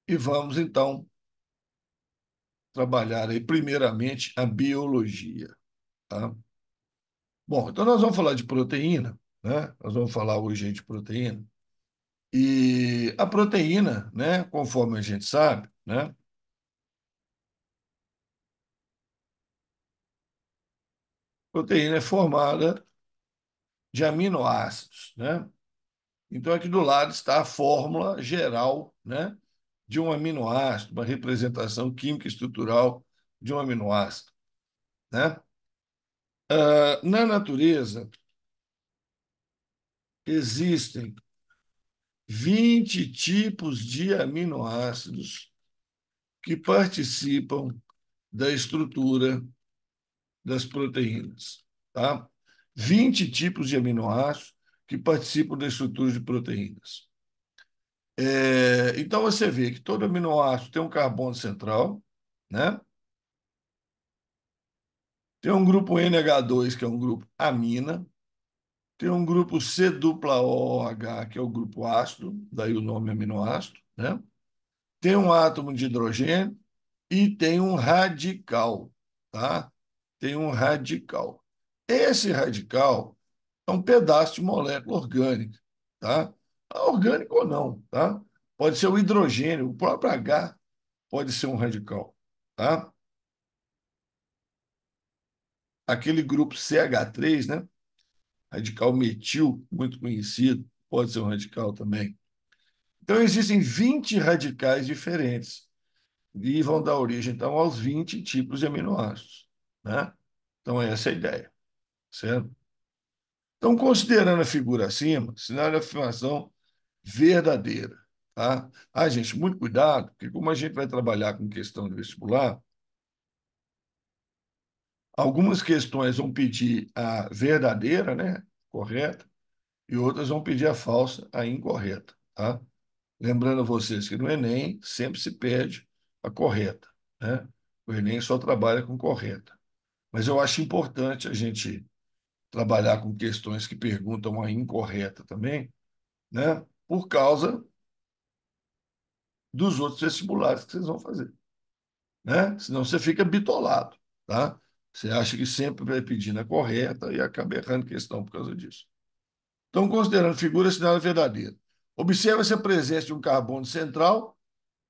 e vamos, então, trabalhar aí, primeiramente, a biologia, tá? Bom, então nós vamos falar de proteína, né? Nós vamos falar hoje aí de proteína. E a proteína, né, conforme a gente sabe, né, proteína é formada de aminoácidos, né? Então aqui do lado está a fórmula geral, né, de um aminoácido, uma representação química e estrutural de um aminoácido, né? Na natureza existem 20 tipos de aminoácidos que participam da estrutura das proteínas, tá? 20 tipos de aminoácidos que participam da estrutura de proteínas. Então você vê que todo aminoácido tem um carbono central, né? Tem um grupo NH2, que é um grupo amina, tem um grupo C dupla OH, que é o grupo ácido, daí o nome aminoácido, né? Tem um átomo de hidrogênio e tem um radical, tá? Tem um radical. Esse radical é um pedaço de molécula orgânica, tá? Orgânico ou não, tá? Pode ser o hidrogênio, o próprio H pode ser um radical, tá? Aquele grupo CH3, né? Radical metil, muito conhecido, pode ser um radical também. Então, existem 20 radicais diferentes e vão dar origem, então, aos 20 tipos de aminoácidos, né? Então, essa é a ideia, certo? Então, considerando a figura acima, sinal de afirmação verdadeira, tá? Ah, gente, muito cuidado, porque como a gente vai trabalhar com questão de vestibular, algumas questões vão pedir a verdadeira, né? Correta, e outras vão pedir a falsa, a incorreta, tá? Lembrando a vocês que no Enem sempre se pede a correta, né? O Enem só trabalha com correta. Mas eu acho importante a gente trabalhar com questões que perguntam a incorreta também, né? Por causa dos outros vestibulares que vocês vão fazer, né? Senão você fica bitolado, tá? Você acha que sempre vai pedir na correta e acaba errando questão por causa disso. Então, considerando figura, sinal é verdadeiro. Observa-se a presença de um carbono central,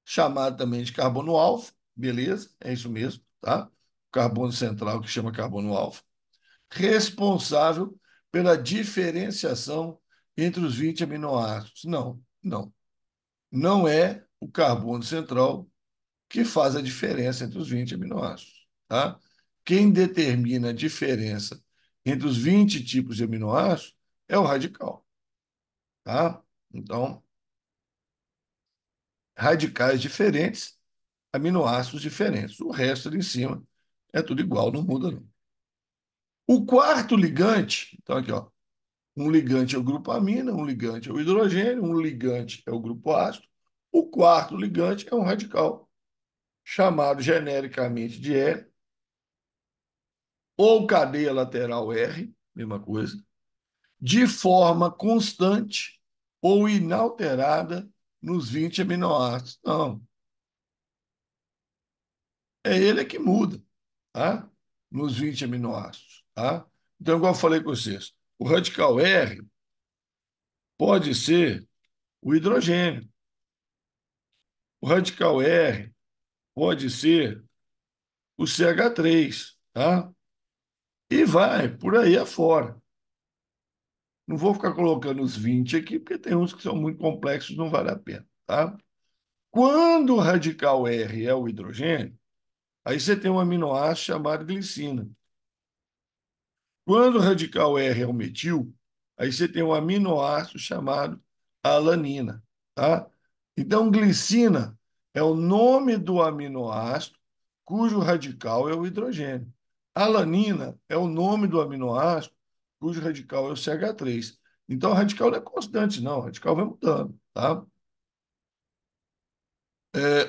chamado também de carbono alfa, beleza? É isso mesmo, tá? Carbono central que chama carbono alfa, responsável pela diferenciação entre os 20 aminoácidos. Não, não. Não é o carbono central que faz a diferença entre os 20 aminoácidos, tá? Quem determina a diferença entre os 20 tipos de aminoácidos é o radical, tá? Então, radicais diferentes, aminoácidos diferentes. O resto ali em cima é tudo igual, não muda não. O quarto ligante, então aqui, ó, um ligante é o grupo amina, um ligante é o hidrogênio, um ligante é o grupo ácido. O quarto ligante é um radical, chamado genericamente de R, ou cadeia lateral R, mesma coisa, de forma constante ou inalterada nos 20 aminoácidos. Não, é ele que muda, tá? Nos 20 aminoácidos, tá? Então, igual eu falei com vocês, o radical R pode ser o hidrogênio, o radical R pode ser o CH3, tá? E vai por aí afora. Não vou ficar colocando os 20 aqui, porque tem uns que são muito complexos, não vale a pena, tá? Quando o radical R é o hidrogênio, aí você tem um aminoácido chamado glicina. Quando o radical R é o metil, aí você tem um aminoácido chamado alanina, tá? Então, glicina é o nome do aminoácido cujo radical é o hidrogênio. Alanina é o nome do aminoácido cujo radical é o CH3. Então, o radical não é constante, não. O radical vai mudando, tá?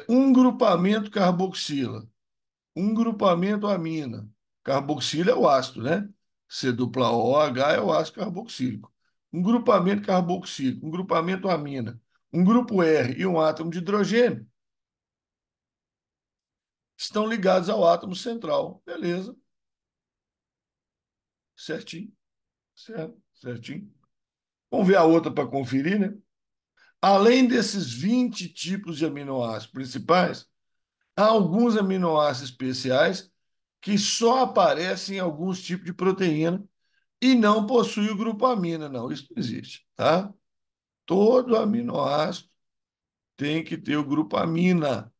Um grupamento carboxila, um grupamento amina. Carboxila é o ácido, né? C dupla OH é o ácido carboxílico. Um grupamento carboxílico, um grupamento amina, um grupo R e um átomo de hidrogênio. estão ligados ao átomo central. Beleza, certinho, certo, certinho. Vamos ver a outra para conferir, né? Além desses 20 tipos de aminoácidos principais, há alguns aminoácidos especiais que só aparecem em alguns tipos de proteína e não possuem o grupo amina. Não, isso não existe, tá? Todo aminoácido tem que ter o grupo amina.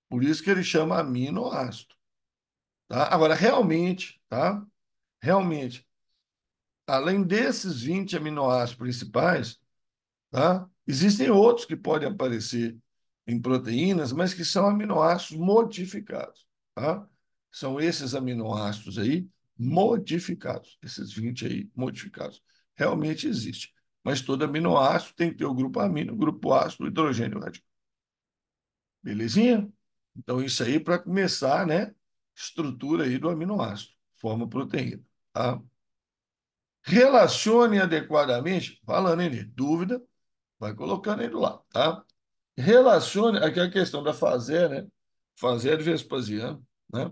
Por isso que ele chama aminoácido, tá? Agora, realmente, tá? Realmente, além desses 20 aminoácidos principais, tá? Existem outros que podem aparecer em proteínas, mas que são aminoácidos modificados, tá? São esses aminoácidos aí modificados, esses 20 aí modificados. Realmente existe. Mas todo aminoácido tem que ter o grupo amino, o grupo ácido, o hidrogênio radical. Belezinha? Então, isso aí para começar, né? Estrutura aí do aminoácido, forma proteína, tá? Relacione adequadamente, falando aí, dúvida, vai colocando aí do lado, tá? Relacione, aqui é a questão da fazer, né? Fazer de Vespasiano, né?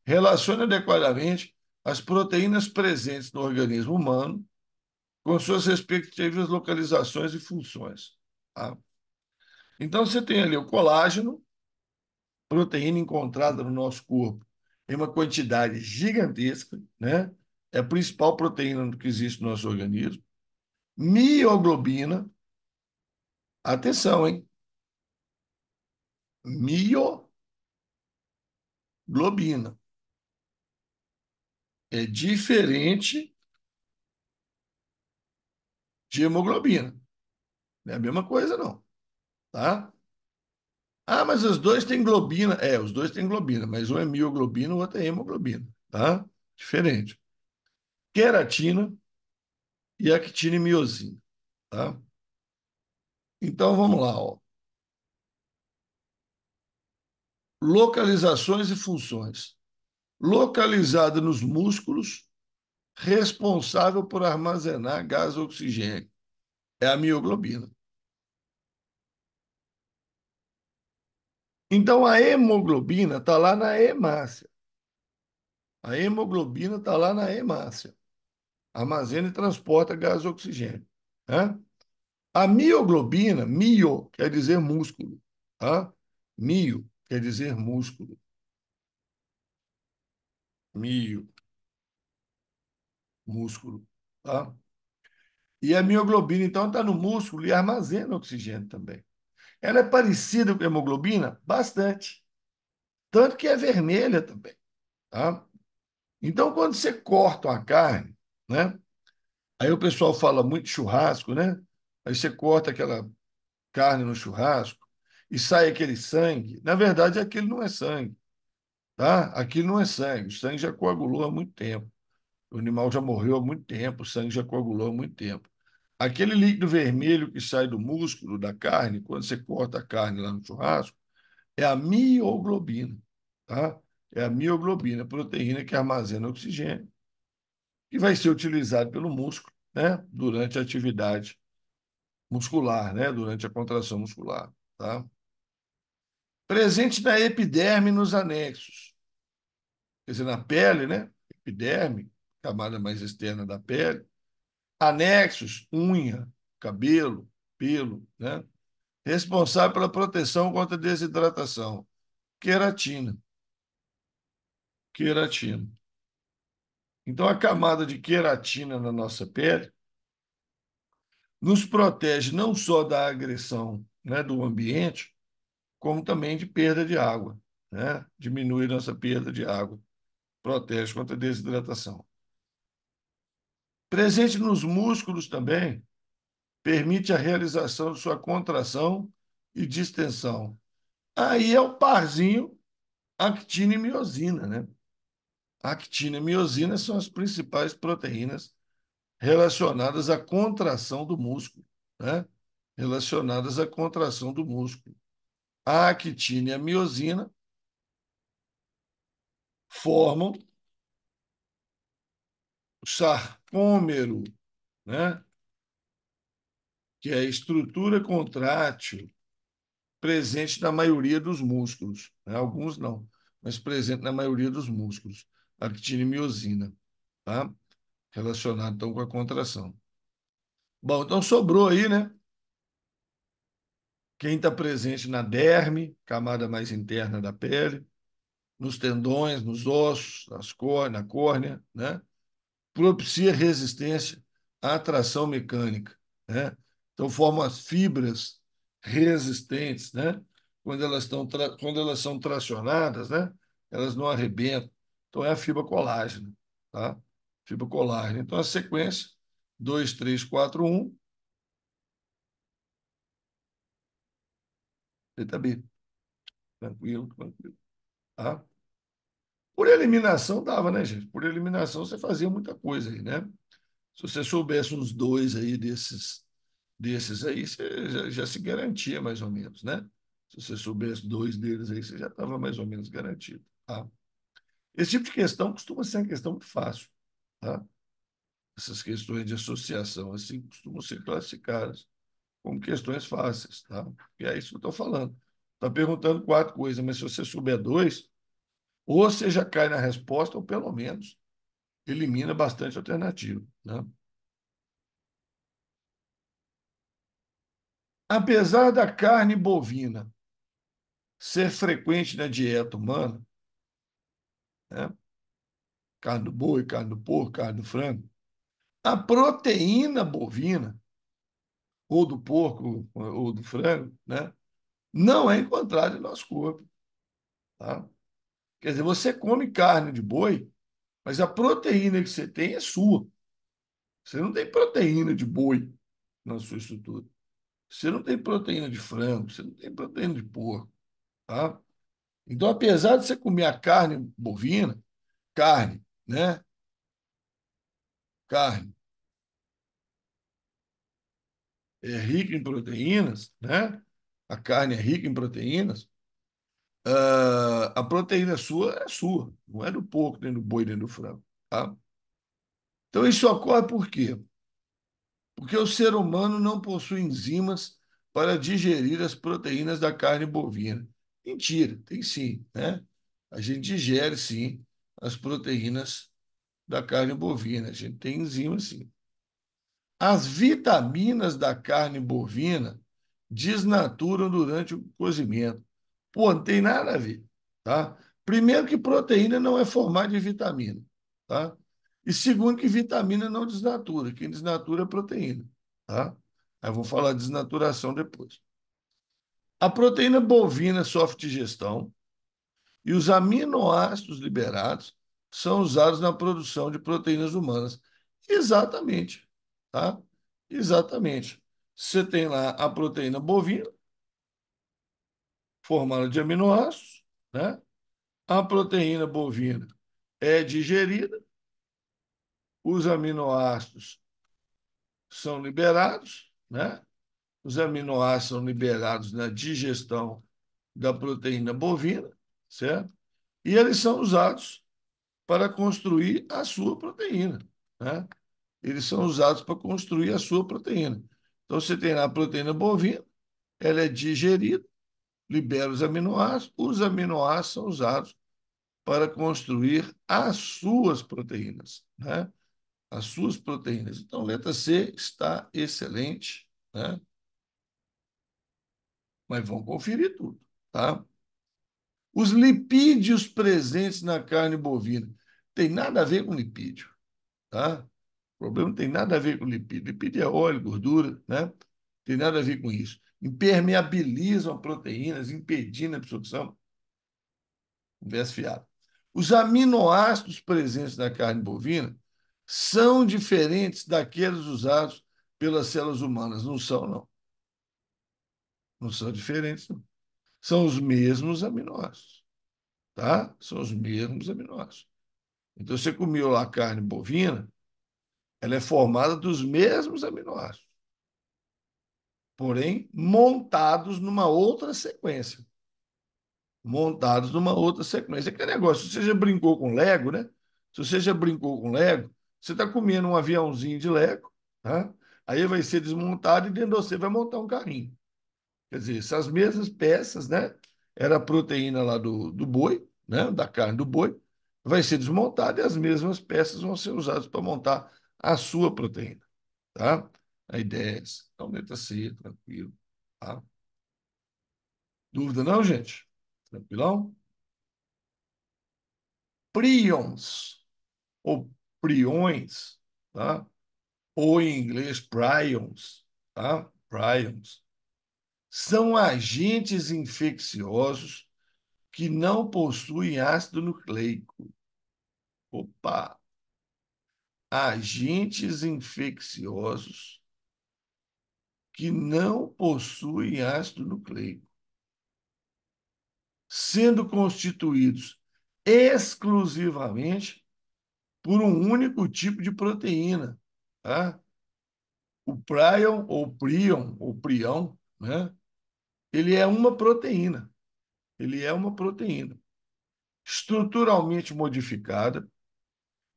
Relacione adequadamente as proteínas presentes no organismo humano com suas respectivas localizações e funções, tá? Então, você tem ali o colágeno, proteína encontrada no nosso corpo em uma quantidade gigantesca, né? É a principal proteína que existe no nosso organismo. Mioglobina, atenção, hein? Mioglobina é diferente de hemoglobina. Não é a mesma coisa, não, tá? Ah, mas os dois têm globina. É, os dois têm globina, mas um é mioglobina, o outro é hemoglobina, tá? Diferente. Queratina e actina e miosina, tá? Então vamos lá, ó. Localizações e funções. Localizada nos músculos, responsável por armazenar gás e oxigênio. É a mioglobina. Então a hemoglobina está lá na hemácia. A hemoglobina está lá na hemácia. Armazena e transporta gás e oxigênio. Né? A mioglobina, mio quer dizer músculo. Tá? Mio quer dizer músculo. Mio, músculo. Tá? E a mioglobina, então, está no músculo e armazena oxigênio também. Ela é parecida com a hemoglobina? Bastante. Tanto que é vermelha também. Tá? Então, quando você corta uma carne, né? Aí o pessoal fala muito de churrasco, né? Aí você corta aquela carne no churrasco e sai aquele sangue. Na verdade, aquilo não é sangue, tá? Aquilo não é sangue. O sangue já coagulou há muito tempo. O animal já morreu há muito tempo, o sangue já coagulou há muito tempo. Aquele líquido vermelho que sai do músculo da carne, quando você corta a carne lá no churrasco, é a mioglobina, tá? É a mioglobina, proteína que armazena oxigênio, que vai ser utilizado pelo músculo, né? Durante a atividade muscular, né? Durante a contração muscular, tá? Presente na epiderme e nos anexos, quer dizer, na pele, né? Epiderme, camada mais externa da pele. Anexos, unha, cabelo, pelo, né? Responsável pela proteção contra a desidratação. Queratina. Queratina. Então, a camada de queratina na nossa pele nos protege não só da agressão, né, do ambiente, como também de perda de água, né? Diminui nossa perda de água, protege contra a desidratação. Presente nos músculos também, permite a realização de sua contração e distensão. Aí é o parzinho actina e miosina, né? Actina e miosina são as principais proteínas relacionadas à contração do músculo, né? Relacionadas à contração do músculo. A actina e a miosina formam o sarcômero, né? Que é a estrutura contrátil presente na maioria dos músculos, né? Alguns não. mas presente na maioria dos músculos. Actina e miosina, tá? Relacionado então com a contração. Bom, então sobrou aí, né? Quem está presente na derme, camada mais interna da pele, nos tendões, nos ossos, na córnea, né? Propicia resistência à tração mecânica, né? Então forma as fibras resistentes, né? Quando elas são tracionadas, né? Elas não arrebentam. Então é a fibra colágena, tá? Fibra colágena. Então a sequência 2, 3, 4, 1, letra B. Tranquilo, tranquilo, tá? Por eliminação dava, né, gente? Por eliminação você fazia muita coisa aí, né? Se você soubesse uns dois aí desses aí, você já se garantia mais ou menos, né? Se você soubesse dois deles aí, você já estava mais ou menos garantido, tá? Esse tipo de questão costuma ser uma questão muito fácil, tá? Essas questões de associação assim costumam ser classificadas como questões fáceis, tá? E é isso que eu estou falando. Está perguntando quatro coisas, mas se você souber dois, ou você já cai na resposta, ou pelo menos elimina bastante alternativa, né? Apesar da carne bovina ser frequente na dieta humana, né? Carne do boi, carne do porco, carne do frango, a proteína bovina, ou do porco, ou do frango, né? Não é encontrada em nosso corpo. Tá? Quer dizer, você come carne de boi, mas a proteína que você tem é sua. Você não tem proteína de boi na sua estrutura. Você não tem proteína de frango, você não tem proteína de porco. Tá? Então, apesar de você comer a carne bovina, carne, né? Carne é rica em proteínas, né? A carne é rica em proteínas. A proteína sua é sua, não é do porco, nem do boi, nem do frango, tá? Então, isso ocorre por quê? Porque o ser humano não possui enzimas para digerir as proteínas da carne bovina. Mentira, tem sim, né? A gente digere sim as proteínas da carne bovina, a gente tem enzimas sim. As vitaminas da carne bovina desnaturam durante o cozimento. Pô, não tem nada a ver, tá? Primeiro que proteína não é formada de vitamina, tá? E segundo que vitamina não desnatura, quem desnatura é proteína, tá? Aí eu vou falar de desnaturação depois. A proteína bovina sofre digestão e os aminoácidos liberados são usados na produção de proteínas humanas. Exatamente, tá? Exatamente. Você tem lá a proteína bovina, formada de aminoácidos, né? A proteína bovina é digerida, os aminoácidos são liberados, né? Os aminoácidos são liberados na digestão da proteína bovina, certo? E eles são usados para construir a sua proteína, né? Eles são usados para construir a sua proteína. Então, você tem lá a proteína bovina, ela é digerida, libera os aminoácidos são usados para construir as suas proteínas, né? As suas proteínas. Então, letra C está excelente, né? Mas vamos conferir tudo, tá? Os lipídios presentes na carne bovina tem nada a ver com lipídio, tá? O problema não tem nada a ver com lipídio. Lipídio é óleo, gordura, né? Tem nada a ver com isso. Impermeabilizam proteínas, impedindo a absorção. Conversa fiada. Os aminoácidos presentes na carne bovina são diferentes daqueles usados pelas células humanas. Não são, não. Não são diferentes, não. São os mesmos aminoácidos, tá? São os mesmos aminoácidos. Então, você comeu lá a carne bovina, ela é formada dos mesmos aminoácidos, porém montados numa outra sequência. Montados numa outra sequência. Aquele negócio, se você já brincou com Lego, né? Se você já brincou com Lego, você está comendo um aviãozinho de Lego, tá? Aí vai ser desmontado e dentro de você vai montar um carrinho. Quer dizer, essas mesmas peças, né? Era a proteína lá do boi, né, da carne do boi, vai ser desmontada e as mesmas peças vão ser usadas para montar a sua proteína, tá? A ideia é essa. Então, letra C, tranquilo, tá? Dúvida não, gente? Tranquilão? Prions, ou priões, tá? Ou em inglês, prions, tá? Prions. São agentes infecciosos que não possuem ácido nucleico. Opa! Agentes infecciosos que não possuem ácido nucleico, sendo constituídos exclusivamente por um único tipo de proteína, tá? O prion ou prião, né? Ele é uma proteína. Ele é uma proteína estruturalmente modificada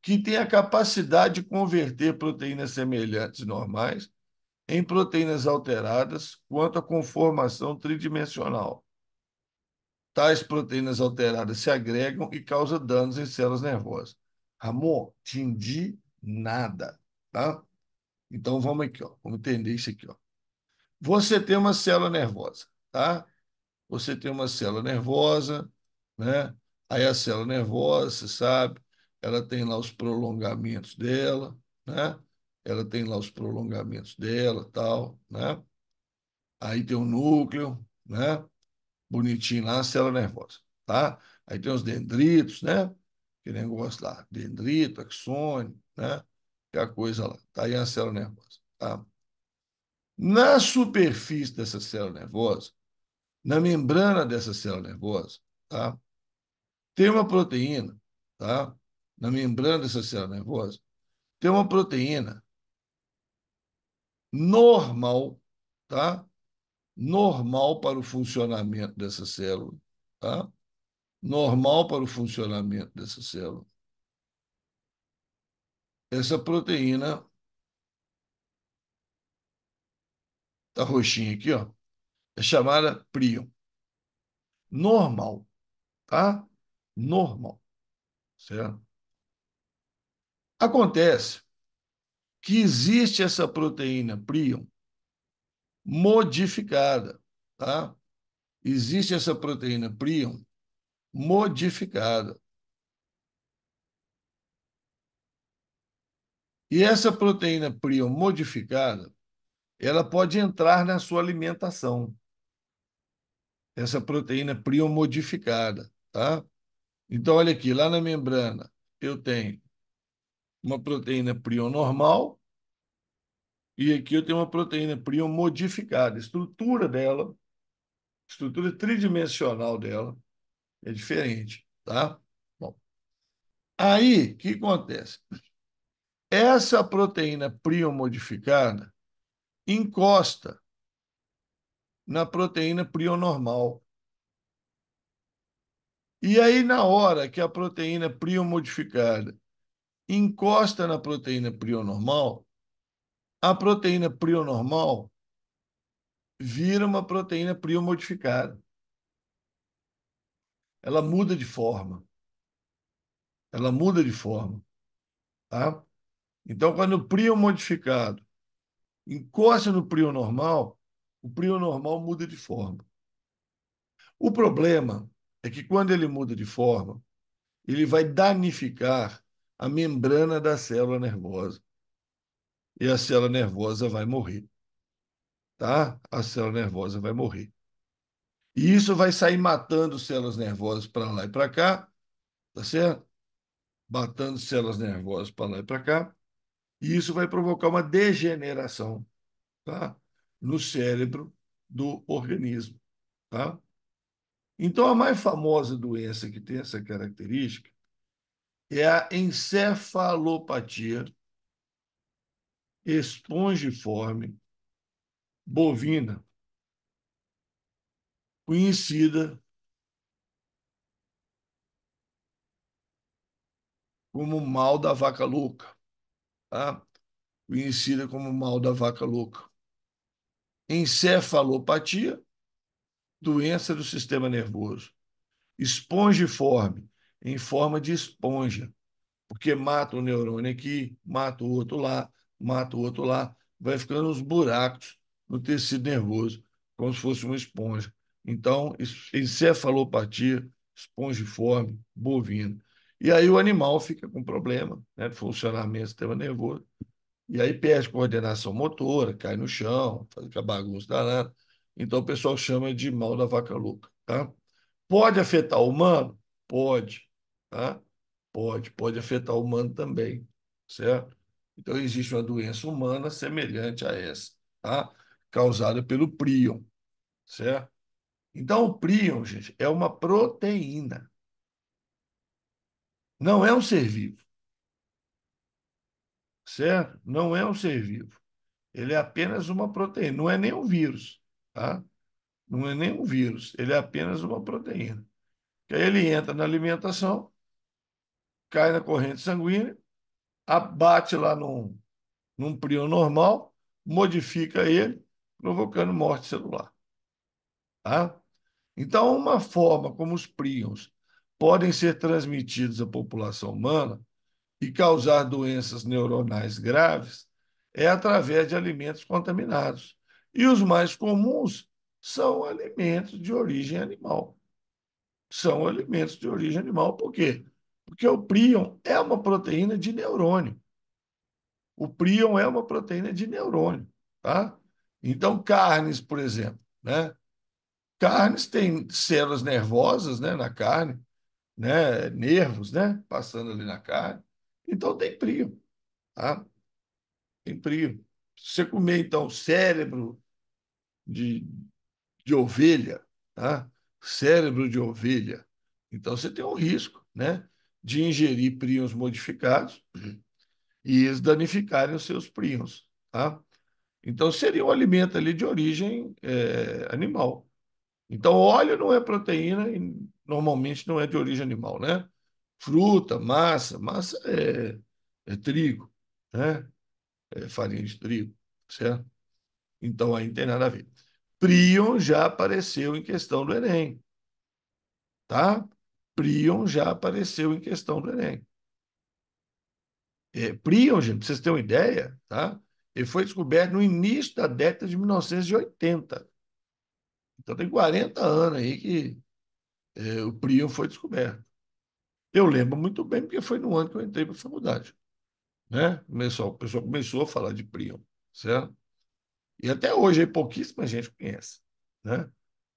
que tem a capacidade de converter proteínas semelhantes normais em proteínas alteradas quanto à conformação tridimensional. Tais proteínas alteradas se agregam e causam danos em células nervosas. Ramon, entendi nada, tá? Então vamos aqui, ó. Vamos entender isso aqui, ó. Você tem uma célula nervosa, tá? Você tem uma célula nervosa, né? Aí a célula nervosa, você sabe, ela tem lá os prolongamentos dela, né? Ela tem lá os prolongamentos dela, tal, né? Aí tem o núcleo, né? Bonitinho lá, a célula nervosa, tá? Aí tem os dendritos, né? Que negócio lá, dendrito, axônio, né? Que é a coisa lá. Tá aí a célula nervosa, tá? Na superfície dessa célula nervosa, na membrana dessa célula nervosa, tá? Tem uma proteína, tá? Na membrana dessa célula nervosa, tem uma proteína normal, tá? Normal para o funcionamento dessa célula, tá? Normal para o funcionamento dessa célula. Essa proteína, tá roxinha aqui, ó, é chamada prion. Normal, tá? Normal, certo? Acontece que existe essa proteína prion modificada, tá? Existe essa proteína prion modificada. E essa proteína prion modificada, ela pode entrar na sua alimentação. Essa proteína prion modificada, tá? Então, olha aqui, lá na membrana, eu tenho uma proteína prion normal e aqui eu tenho uma proteína prion modificada. A estrutura dela, estrutura tridimensional dela é diferente, tá? Bom, aí, o que acontece? Essa proteína prion modificada encosta na proteína prion normal. E aí, na hora que a proteína prion modificada encosta na proteína prion normal, a proteína prion normal vira uma proteína prion modificada. Ela muda de forma. Ela muda de forma, tá? Então, quando o prion modificado encosta no prion normal, o prion normal muda de forma. O problema é que quando ele muda de forma, ele vai danificar a membrana da célula nervosa. E a célula nervosa vai morrer, tá? A célula nervosa vai morrer. E isso vai sair matando células nervosas para lá e para cá, tá certo? Matando células nervosas para lá e para cá. E isso vai provocar uma degeneração, tá? No cérebro do organismo, tá? Então, a mais famosa doença que tem essa característica é a encefalopatia espongiforme bovina, conhecida como mal da vaca louca, tá? Conhecida como mal da vaca louca. Encefalopatia, doença do sistema nervoso. Espongiforme, em forma de esponja, porque mata o neurônio aqui, mata o outro lá, mata o outro lá, vai ficando uns buracos no tecido nervoso, como se fosse uma esponja. Então, encefalopatia espongiforme bovino. E aí o animal fica com problema, né, de funcionamento do sistema nervoso. E aí perde coordenação motora, cai no chão, faz aquela bagunça danada. Então o pessoal chama de mal da vaca louca, tá? Pode afetar o humano? Pode, tá? Pode afetar o humano também, certo? Então existe uma doença humana semelhante a essa, tá? Causada pelo prion, certo? Então o prion, gente, é uma proteína, não é um ser vivo, certo? Não é um ser vivo. Ele é apenas uma proteína, não é nem um vírus, tá? Não é nem um vírus, ele é apenas uma proteína. Que aí ele entra na alimentação, cai na corrente sanguínea, abate lá num prion normal, modifica ele, provocando morte celular, tá? Então, uma forma como os prions podem ser transmitidos à população humana e causar doenças neuronais graves é através de alimentos contaminados. E os mais comuns são alimentos de origem animal. São alimentos de origem animal. Por quê? Porque o prion é uma proteína de neurônio. O prion é uma proteína de neurônio, tá? Então, carnes, por exemplo, né? Carnes têm células nervosas, né, na carne, né, nervos, né, passando ali na carne. Então tem prion, tá? Tem prion. Se você comer então cérebro de, de ovelha, tá? Cérebro de ovelha, então você tem um risco, né, de ingerir prions modificados e eles danificarem os seus prions, tá? Então, seria um alimento ali de origem animal. Então, óleo não é proteína e normalmente não é de origem animal, né? Fruta, massa é trigo, né? É farinha de trigo, certo? Então, aí não tem nada a ver. Prion já apareceu em questão do Enem, tá? Prion já apareceu em questão do Enem. Prion, gente, pra vocês terem uma ideia, tá? Ele foi descoberto no início da década de 1980. Então tem 40 anos aí que o Prion foi descoberto. Eu lembro muito bem, porque foi no ano que eu entrei para a faculdade. Né? O pessoal começou a falar de Prion, certo? E até hoje aí, pouquíssima gente conhece. Né?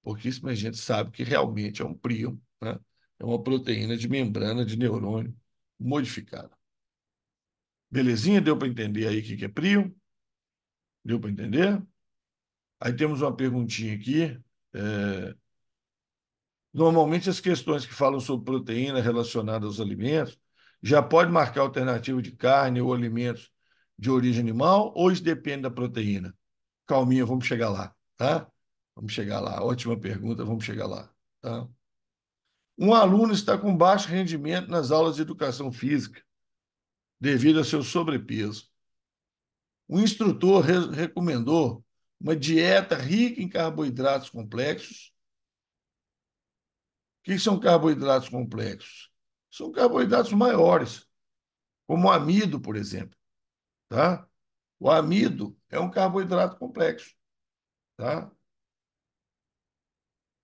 Pouquíssima gente sabe que realmente é um Prion. Né? É uma proteína de membrana de neurônio modificada. Belezinha? Deu para entender aí o que é Prion? Deu para entender? Aí temos uma perguntinha aqui. É, Normalmente, as questões que falam sobre proteína relacionada aos alimentos já pode marcar alternativa de carne ou alimentos de origem animal, ou isso depende da proteína? Calminha, vamos chegar lá, tá? Vamos chegar lá. Ótima pergunta, vamos chegar lá, tá? Um aluno está com baixo rendimento nas aulas de educação física devido ao seu sobrepeso. O instrutor recomendou uma dieta rica em carboidratos complexos. O que são carboidratos complexos? São carboidratos maiores, como o amido, por exemplo, tá? O amido é um carboidrato complexo, tá?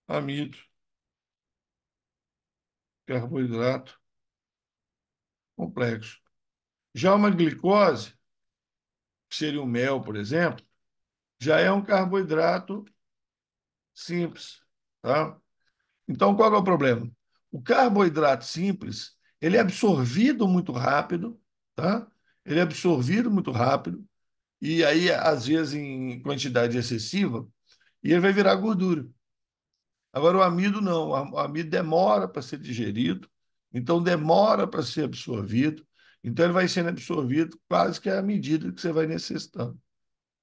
Amido, carboidrato complexo. Já uma glicose, que seria o mel, por exemplo, já é um carboidrato simples, tá? Então, qual é o problema? O carboidrato simples, ele é absorvido muito rápido, tá? Ele é absorvido muito rápido e aí, às vezes, em quantidade excessiva, e ele vai virar gordura. Agora, o amido não. O amido demora para ser digerido, então demora para ser absorvido. Então, ele vai sendo absorvido quase que à medida que você vai necessitando.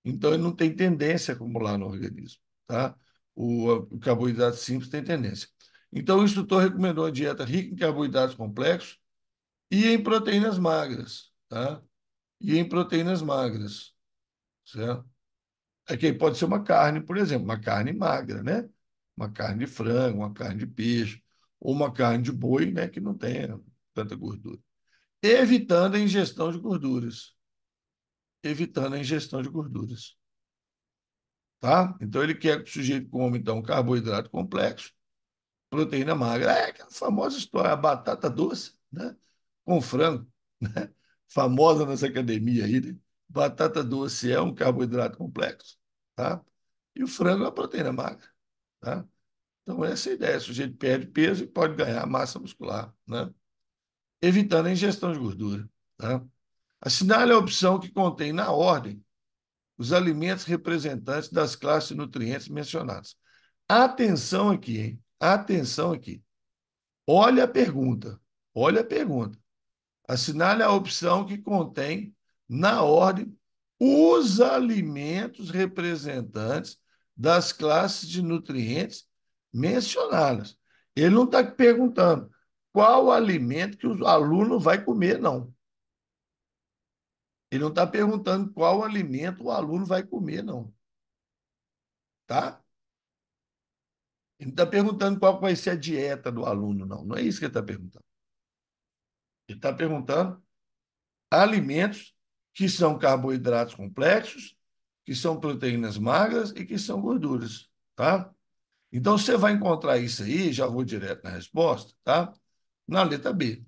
Então, ele não tem tendência a acumular no organismo, tá? O carboidrato simples tem tendência. Então, o instrutor recomendou uma dieta rica em carboidratos complexos e em proteínas magras, tá? E em proteínas magras, certo? Aqui pode ser uma carne, por exemplo, uma carne magra, né? Uma carne de frango, uma carne de peixe, ou uma carne de boi, né, que não tenha tanta gordura. Evitando a ingestão de gorduras. Evitando a ingestão de gorduras. Tá? Então, ele quer que o sujeito coma, então, carboidrato complexo, proteína magra. É aquela famosa história, a batata doce, né? Com frango, né? Famosa nessa academia aí, né? Batata doce é um carboidrato complexo, tá? E o frango é uma proteína magra, tá? Então, essa é a ideia. O sujeito perde peso e pode ganhar massa muscular, né? Evitando a ingestão de gordura, tá? Assinale a opção que contém, na ordem, os alimentos representantes das classes de nutrientes mencionadas. Atenção aqui, hein? Atenção aqui. Olha a pergunta. Olha a pergunta. Assinale a opção que contém, na ordem, os alimentos representantes das classes de nutrientes mencionadas. Ele não está perguntando qual alimento que o aluno vai comer, não. Ele não está perguntando qual alimento o aluno vai comer, não. Tá? Ele não está perguntando qual vai ser a dieta do aluno, não. Não é isso que ele está perguntando. Ele está perguntando alimentos que são carboidratos complexos, que são proteínas magras e que são gorduras, tá? Então você vai encontrar isso aí, já vou direto na resposta, tá? Na letra B.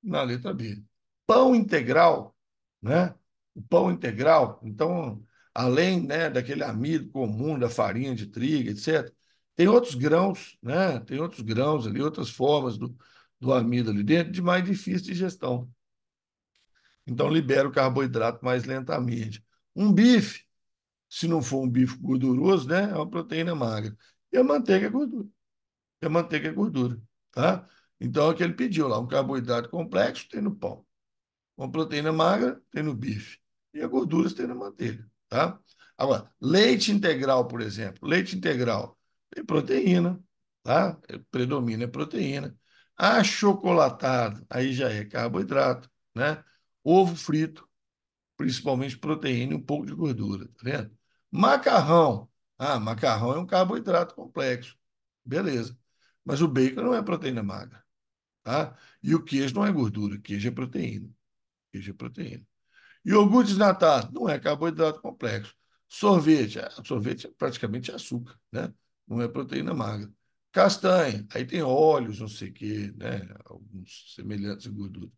Na letra B. Pão integral, né? O pão integral, então, além, né, daquele amido comum da farinha de trigo, etc., tem outros grãos, né? Tem outros grãos ali, outras formas do amido ali dentro, de mais difícil de gestão. Então, libera o carboidrato mais lentamente. Um bife, se não for um bife gorduroso, né, é uma proteína magra. E a manteiga é gordura. E a manteiga é gordura, tá? Então, é o que ele pediu lá, um carboidrato complexo tem no pão. Uma proteína magra tem no bife. E a gordura tem na manteiga, tá? Agora, leite integral, por exemplo. Leite integral tem proteína, tá? Predomina a proteína. Achocolatado, aí já é carboidrato, né? Ovo frito, principalmente proteína e um pouco de gordura, tá vendo? Macarrão. Ah, macarrão é um carboidrato complexo. Beleza. Mas o bacon não é proteína magra, tá? E o queijo não é gordura, queijo é proteína. Queijo é proteína. Iogurte desnatado não é carboidrato complexo. Sorvete, sorvete é praticamente açúcar, né? Não é proteína magra. Castanha, aí tem óleos, não sei o quê, né? Alguns semelhantes em gordura.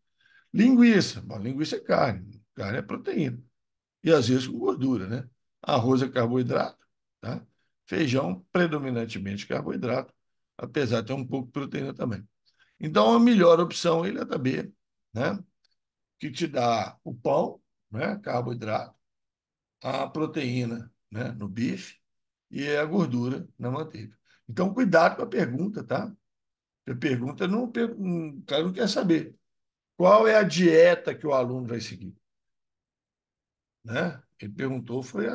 Linguiça, bom, linguiça é carne, carne é proteína. E às vezes com gordura, né? Arroz é carboidrato, tá? Feijão, predominantemente carboidrato, apesar de ter um pouco de proteína também. Então, a melhor opção é a letra B, né? Que te dá o pão, né? Carboidrato, a proteína, né? No bife e a gordura na manteiga. Então, cuidado com a pergunta, tá? A pergunta não, o cara não quer saber qual é a dieta que o aluno vai seguir, né? Ele perguntou foi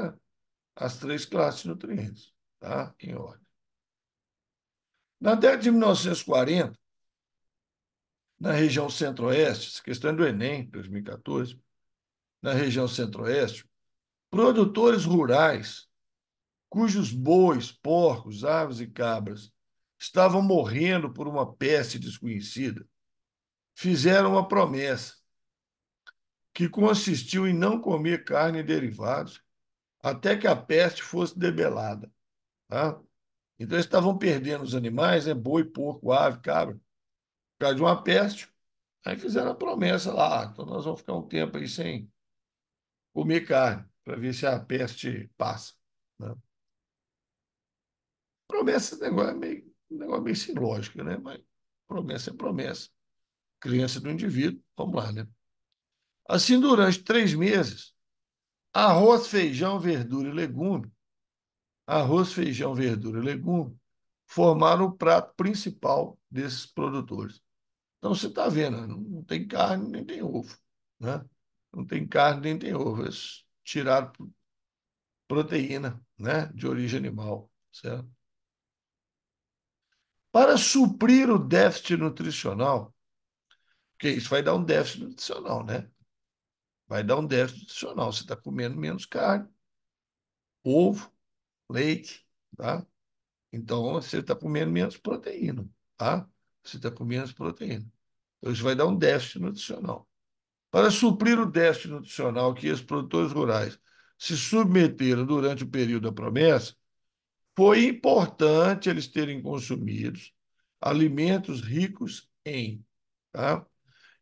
as três classes de nutrientes, tá? Em ordem. Na década de 1940, na região centro-oeste, essa questão é do Enem, 2014, na região centro-oeste, produtores rurais, cujos bois, porcos, aves e cabras estavam morrendo por uma peste desconhecida, fizeram uma promessa que consistiu em não comer carne e derivados até que a peste fosse debelada. Tá? Então, eles estavam perdendo os animais, né? Boi, porco, ave, cabra, por causa de uma peste. Aí fizeram a promessa lá, então nós vamos ficar um tempo aí sem comer carne, para ver se a peste passa. Né? Promessa, esse negócio é meio, um negócio meio sem lógica, né? Mas promessa é promessa. Criança do indivíduo, vamos lá, né? Assim, durante 3 meses, arroz, feijão, verdura e legume, arroz, feijão, verdura e legume, formaram o prato principal desses produtores. Então, você está vendo, né? Não tem carne nem tem ovo, né? Não tem carne nem tem ovo. Eles tiraram proteína, né? De origem animal, certo? Para suprir o déficit nutricional, porque isso vai dar um déficit nutricional, né? Vai dar um déficit nutricional. Você está comendo menos carne, ovo, leite, tá? Então, você está comendo menos proteína, tá? Você está comendo menos proteína. Então, isso vai dar um déficit nutricional. Para suprir o déficit nutricional que os produtores rurais se submeteram durante o período da promessa, foi importante eles terem consumido alimentos ricos em, tá?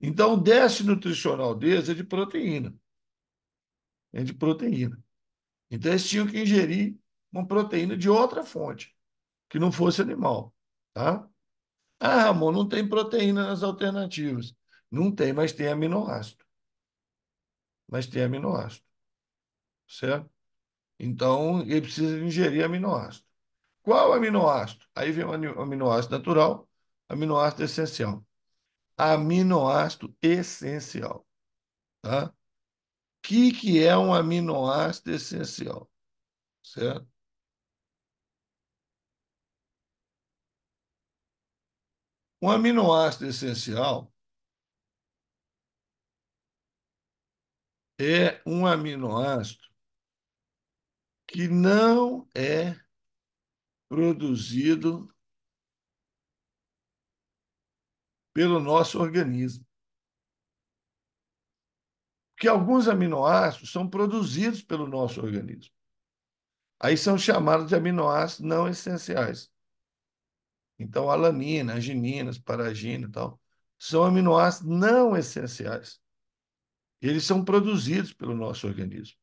Então, o déficit nutricional deles é de proteína, é de proteína. Então, eles tinham que ingerir uma proteína de outra fonte, que não fosse animal, tá? Ah, Ramon, não tem proteína nas alternativas. Não tem, mas tem aminoácido. Mas tem aminoácido, certo? Então, ele precisa ingerir aminoácido. Qual aminoácido? Aí vem o aminoácido natural, aminoácido essencial. Aminoácido essencial, tá? O que é um aminoácido essencial, certo? Um aminoácido essencial é um aminoácido que não é produzido pelo nosso organismo. Porque alguns aminoácidos são produzidos pelo nosso organismo. Aí são chamados de aminoácidos não essenciais. Então, alanina, arginina, asparagina e tal, são aminoácidos não essenciais. Eles são produzidos pelo nosso organismo.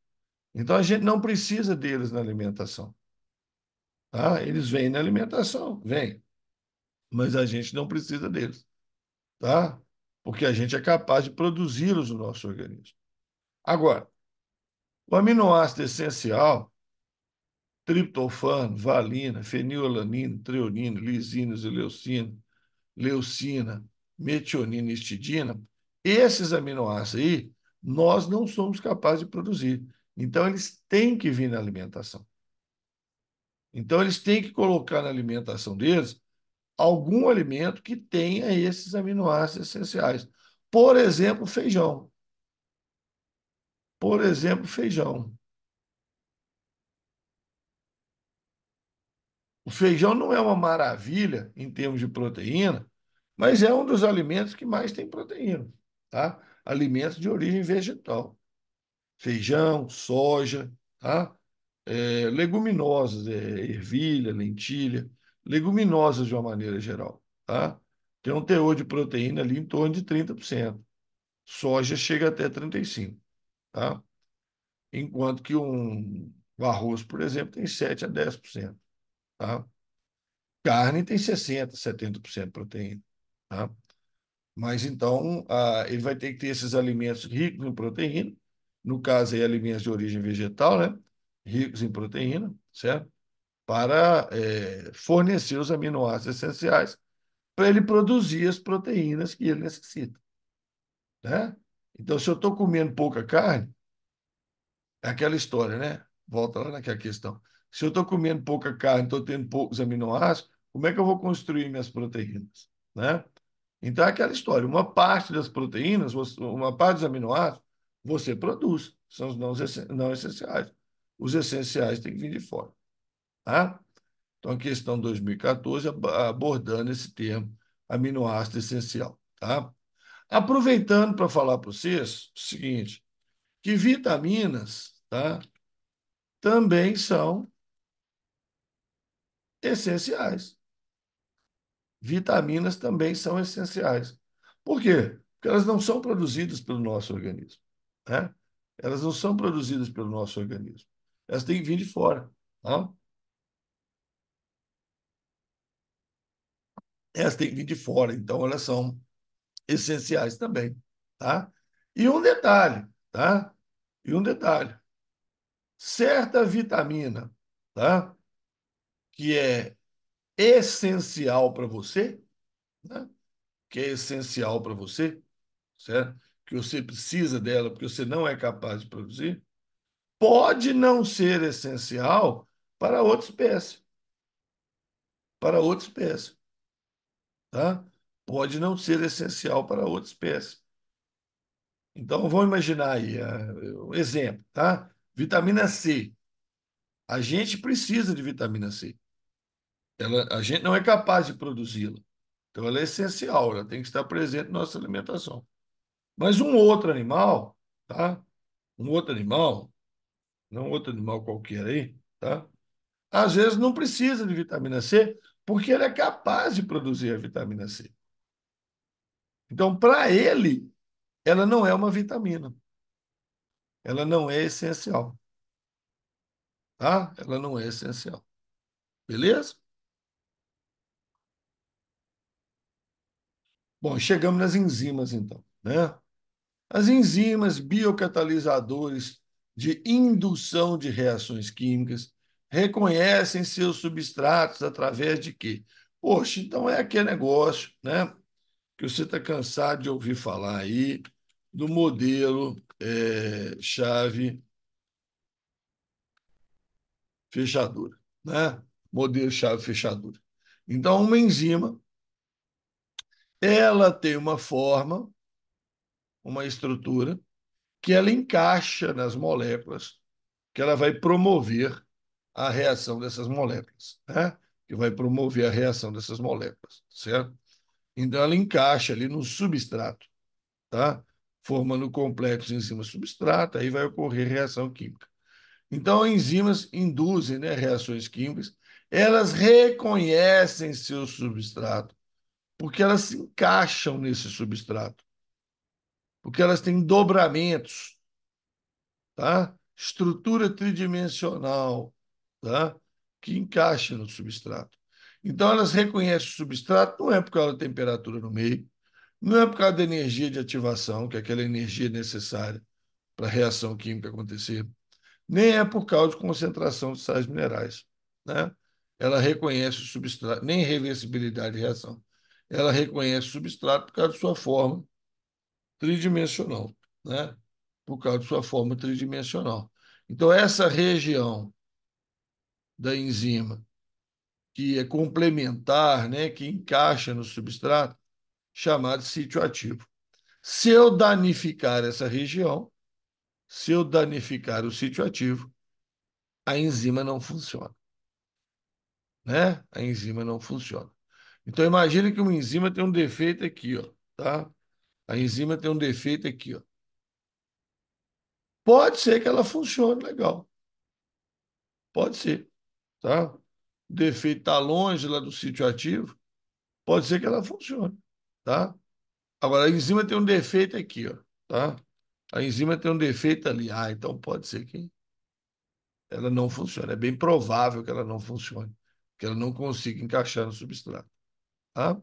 Então, a gente não precisa deles na alimentação. Tá? Eles vêm na alimentação, vêm, mas a gente não precisa deles, tá? Porque a gente é capaz de produzi-los no nosso organismo. Agora, o aminoácido essencial, triptofano, valina, fenilalanina, treonina, lisina, leucina, leucina, metionina e histidina, esses aminoácidos aí, nós não somos capazes de produzir. Então, eles têm que vir na alimentação. Então, eles têm que colocar na alimentação deles algum alimento que tenha esses aminoácidos essenciais. Por exemplo, feijão. Por exemplo, feijão. O feijão não é uma maravilha em termos de proteína, mas é um dos alimentos que mais tem proteína, tá? Alimentos de origem vegetal. Feijão, soja, tá? Leguminosas, ervilha, lentilha, leguminosas de uma maneira geral, tá? Tem um teor de proteína ali em torno de 30%. Soja chega até 35%, tá? Enquanto que o arroz, por exemplo, tem 7 a 10%, tá? Carne tem 60, 70% de proteína, tá? Mas então, ele vai ter que ter esses alimentos ricos em proteína, no caso aí, alimentos de origem vegetal, né? Ricos em proteína, certo? Para fornecer os aminoácidos essenciais para ele produzir as proteínas que ele necessita, né? Então, se eu estou comendo pouca carne, é aquela história, né? Volta lá naquela questão. Se eu estou comendo pouca carne, estou tendo poucos aminoácidos, como é que eu vou construir minhas proteínas, né? Então é aquela história. Uma parte das proteínas, uma parte dos aminoácidos, você produz. São os não essenciais. Os essenciais têm que vir de fora, tá? Então, a questão 2014 abordando esse termo, aminoácido essencial, tá? Aproveitando para falar para vocês o seguinte, que vitaminas, tá? Também são essenciais. Vitaminas também são essenciais. Por quê? Porque elas não são produzidas pelo nosso organismo, né? Elas não são produzidas pelo nosso organismo. Elas têm que vir de fora, tá? Elas têm que vir de fora, então elas são essenciais também, tá? E um detalhe, tá? E um detalhe. Certa vitamina, tá? Que é essencial para você, né? Que é essencial para você, certo? Que você precisa dela porque você não é capaz de produzir, pode não ser essencial para outra espécie, para outra espécie, tá? Pode não ser essencial para outra espécie. Então, vamos imaginar aí, um exemplo, tá? Vitamina C. A gente precisa de vitamina C. A gente não é capaz de produzi-la. Então, ela é essencial, ela tem que estar presente na nossa alimentação. Mas um outro animal, tá? Um outro animal, não outro animal qualquer aí, tá? Às vezes não precisa de vitamina C, porque ele é capaz de produzir a vitamina C. Então, para ele, ela não é uma vitamina, ela não é essencial, tá? Ela não é essencial. Beleza? Bom, chegamos nas enzimas, então, né? As enzimas biocatalisadores de indução de reações químicas reconhecem seus substratos através de quê? Poxa, então é aquele negócio, né? Que você está cansado de ouvir falar aí do modelo chave fechadura, né? Modelo chave fechadura. Então, uma enzima, ela tem uma forma, uma estrutura que ela encaixa nas moléculas, que ela vai promover a reação dessas moléculas, né? Que vai promover a reação dessas moléculas, certo? Então, ela encaixa ali no substrato, tá? Formando o complexo enzima-substrato, aí vai ocorrer reação química. Então, enzimas induzem, né, reações químicas, elas reconhecem seu substrato, porque elas se encaixam nesse substrato, porque elas têm dobramentos, tá? Estrutura tridimensional, tá? Que encaixa no substrato. Então, elas reconhecem o substrato, não é por causa da temperatura no meio, não é por causa da energia de ativação, que é aquela energia necessária para a reação química acontecer, nem é por causa de concentração de sais minerais, né? Ela reconhece o substrato, nem reversibilidade de reação. Ela reconhece o substrato por causa de sua forma tridimensional, né? Por causa de sua forma tridimensional. Então, essa região da enzima que é complementar, né, que encaixa no substrato, chamado sítio ativo. Se eu danificar essa região, se eu danificar o sítio ativo, a enzima não funciona, né? A enzima não funciona. Então imagine que uma enzima tem um defeito aqui, ó, tá? A enzima tem um defeito aqui, ó. Pode ser que ela funcione legal, pode ser, tá? O defeito está longe lá do sítio ativo, pode ser que ela funcione, tá? Agora a enzima tem um defeito aqui, ó, tá? A enzima tem um defeito ali, então pode ser que ela não funcione. É bem provável que ela não funcione, que ela não consiga encaixar no substrato, tá?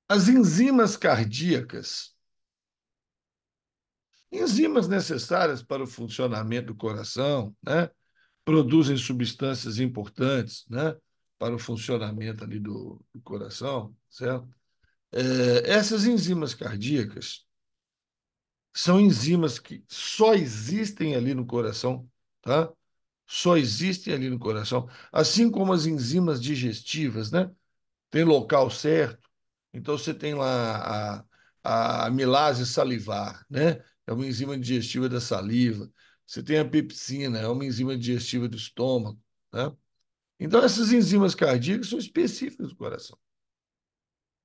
As enzimas cardíacas, enzimas necessárias para o funcionamento do coração, né? Produzem substâncias importantes, né? Para o funcionamento ali do coração, certo? Essas enzimas cardíacas são enzimas que só existem ali no coração, tá? Só existem ali no coração, assim como as enzimas digestivas, né? Tem local certo. Então você tem lá a amilase salivar, né? É uma enzima digestiva da saliva. Você tem a pepsina, é uma enzima digestiva do estômago, né? Então essas enzimas cardíacas são específicas do coração.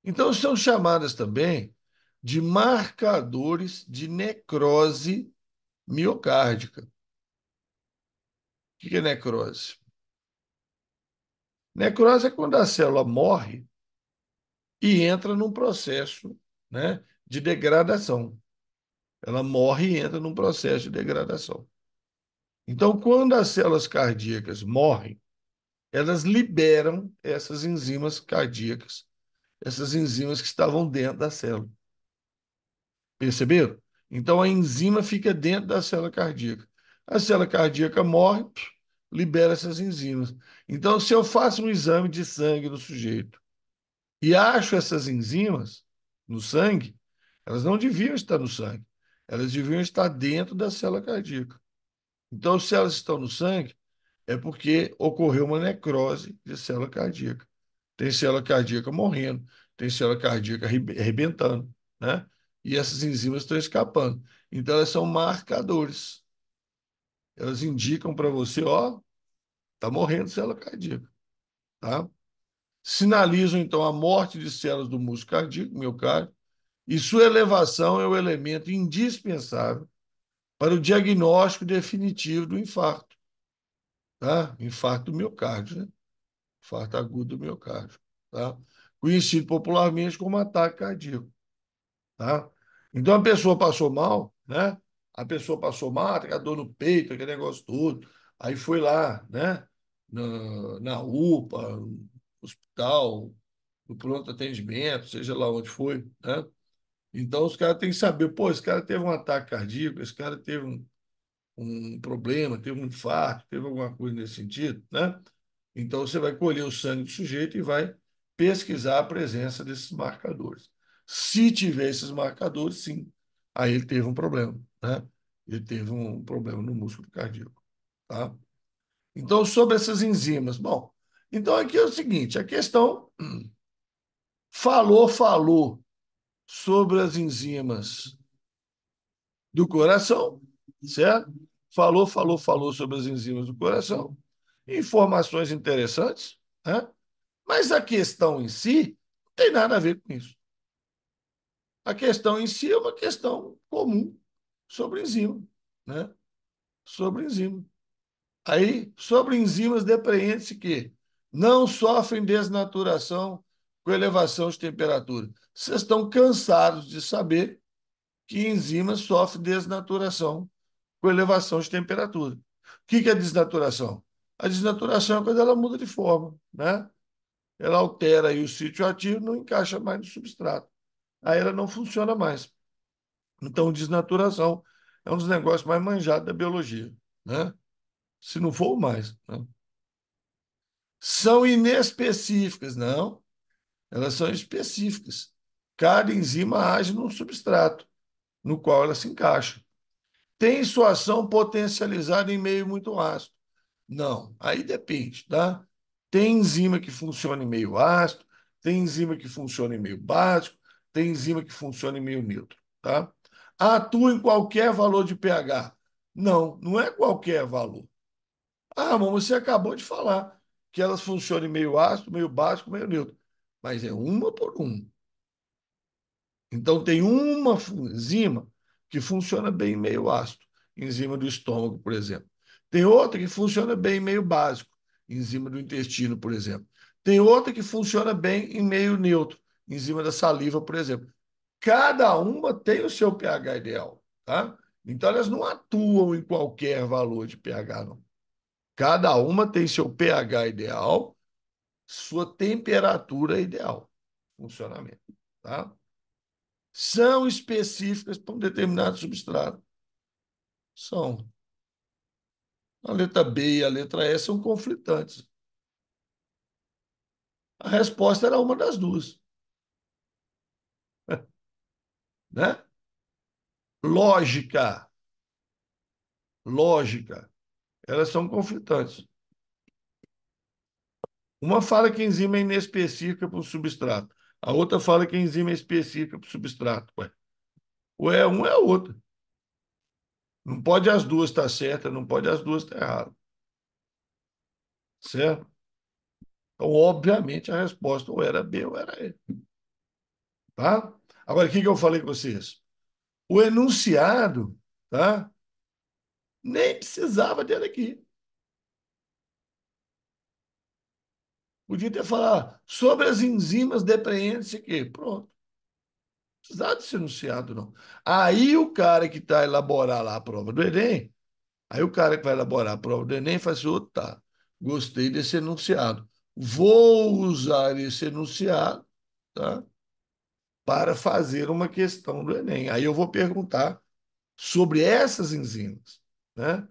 Então são chamadas também de marcadores de necrose miocárdica. O que é necrose? Necrose é quando a célula morre e entra num processo, né, de degradação. Ela morre e entra num processo de degradação. Então, quando as células cardíacas morrem, elas liberam essas enzimas cardíacas, essas enzimas que estavam dentro da célula. Perceberam? Então, a enzima fica dentro da célula cardíaca. A célula cardíaca morre, libera essas enzimas. Então, se eu faço um exame de sangue no sujeito e acho essas enzimas no sangue, elas não deviam estar no sangue. Elas deviam estar dentro da célula cardíaca. Então, se elas estão no sangue, é porque ocorreu uma necrose de célula cardíaca. Tem célula cardíaca morrendo, tem célula cardíaca arrebentando, né? e essas enzimas estão escapando. Então, elas são marcadores. Elas indicam para você, ó, tá morrendo célula cardíaca, tá? Sinalizam, então, a morte de células do músculo cardíaco, miocárdio, e sua elevação é o elemento indispensável para o diagnóstico definitivo do infarto, tá? Infarto do miocárdio, né? Infarto agudo do miocárdio, tá? Conhecido popularmente como ataque cardíaco, tá? Então a pessoa passou mal, né? A pessoa passou mal, tá com a dor no peito, aquele negócio todo. Aí foi lá, né? Na UPA, no hospital, no pronto atendimento, seja lá onde foi, né? Então os caras têm que saber, pô, esse cara teve um ataque cardíaco, esse cara teve um problema, teve um infarto, teve alguma coisa nesse sentido, né? Então você vai colher o sangue do sujeito e vai pesquisar a presença desses marcadores. Se tiver esses marcadores, sim, aí ele teve um problema, né? Ele teve um problema no músculo cardíaco, tá? Então, sobre essas enzimas, bom, então aqui é o seguinte, a questão falou sobre as enzimas do coração, certo? Falou sobre as enzimas do coração. Informações interessantes, né? Mas a questão em si não tem nada a ver com isso. A questão em si é uma questão comum sobre enzima, né? Sobre enzima. Aí, sobre enzimas depreende-se que não sofrem desnaturação com elevação de temperatura. Vocês estão cansados de saber que enzimas sofrem desnaturação com elevação de temperatura. O que é desnaturação? A desnaturação é quando ela muda de forma, né? Ela altera aí o sítio ativo, não encaixa mais no substrato. Aí ela não funciona mais. Então, desnaturação é um dos negócios mais manjados da biologia, né? Se não for o mais, né? São inespecíficas, não. Elas são específicas. Cada enzima age num substrato no qual ela se encaixa. Tem sua ação potencializada em meio muito ácido? Não, aí depende, tá? Tem enzima que funciona em meio ácido, tem enzima que funciona em meio básico, tem enzima que funciona em meio neutro, tá? Atua em qualquer valor de pH? Não, não é qualquer valor. Ah, mas você acabou de falar que elas funcionam em meio ácido, meio básico, meio neutro. Mas é uma por uma. Então, tem uma enzima que funciona bem em meio ácido, enzima do estômago, por exemplo. Tem outra que funciona bem em meio básico, enzima do intestino, por exemplo. Tem outra que funciona bem em meio neutro, enzima da saliva, por exemplo. Cada uma tem o seu pH ideal, tá? Então, elas não atuam em qualquer valor de pH, não. Cada uma tem seu pH ideal, sua temperatura ideal, funcionamento, tá? São específicas para um determinado substrato. São. A letra B e a letra E são conflitantes. A resposta era uma das duas, né? Lógica, lógica. Elas são conflitantes. Uma fala que a enzima é inespecífica para o substrato. A outra fala que a enzima é específica para o substrato. Ué. Ou é um, é outro. Não pode as duas estar certas, não pode as duas estar erradas. Certo? Então, obviamente, a resposta ou era B ou era E. Tá? Agora, o que eu falei com vocês? O enunciado, tá? Nem precisava dele aqui. Podia ter falado sobre as enzimas depreentes aqui. Pronto. Não precisava desse enunciado, não. Aí o cara que está elaborar lá a prova do Enem, aí o cara que vai elaborar a prova do Enem faz assim, oh, tá, gostei desse enunciado. Vou usar esse enunciado, tá? Para fazer uma questão do Enem. Aí eu vou perguntar sobre essas enzimas, né?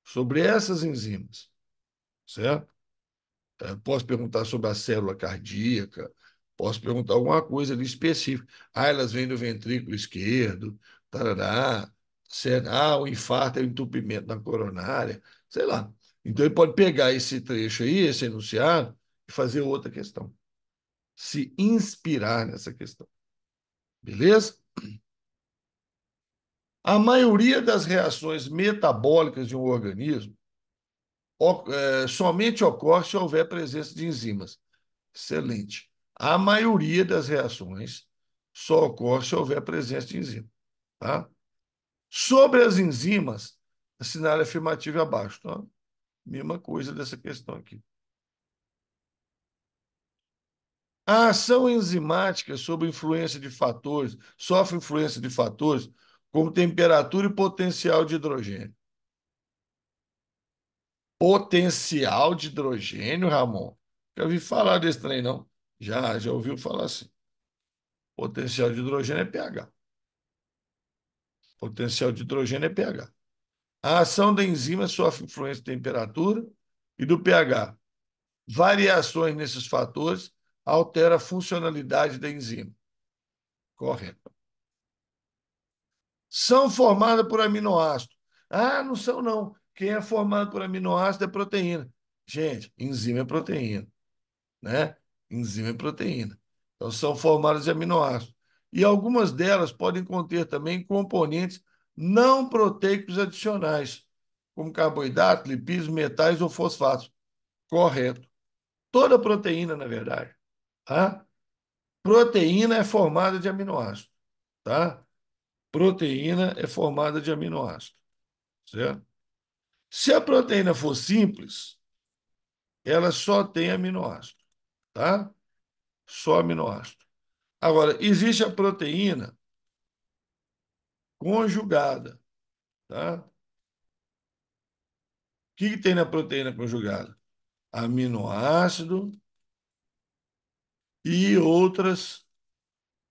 Sobre essas enzimas, certo? Posso perguntar sobre a célula cardíaca, posso perguntar alguma coisa ali específica. Ah, elas vêm do ventrículo esquerdo, tarará, certo? Ah, o infarto é o entupimento da coronária, sei lá. Então ele pode pegar esse trecho aí, esse enunciado, e fazer outra questão. Se inspirar nessa questão. Beleza? A maioria das reações metabólicas de um organismo somente ocorre se houver presença de enzimas. Excelente. A maioria das reações só ocorre se houver presença de enzima. Tá? Sobre as enzimas, assinale afirmativo abaixo. Tá? Mesma coisa dessa questão aqui. A ação enzimática sob influência de fatores, sofre influência de fatores como temperatura e potencial de hidrogênio. Potencial de hidrogênio, Ramon? Já ouvi falar desse trem, não? Já ouviu falar assim. Potencial de hidrogênio é pH. Potencial de hidrogênio é pH. A ação da enzima sofre influência de temperatura e do pH. Variações nesses fatores alteram a funcionalidade da enzima. Correto. São formadas por aminoácidos. Ah, não são, não. Quem é formado por aminoácido é proteína. Gente, enzima é proteína, né? Enzima é proteína. Então, são formadas de aminoácidos. E algumas delas podem conter também componentes não proteicos adicionais, como carboidratos, lipídios, metais ou fosfatos. Correto. Toda proteína, na verdade. Tá? Proteína é formada de aminoácidos. Tá? Proteína é formada de aminoácidos. Certo? Se a proteína for simples, ela só tem aminoácido. Tá? Só aminoácido. Agora, existe a proteína conjugada. Tá? O que tem na proteína conjugada? Aminoácido e outras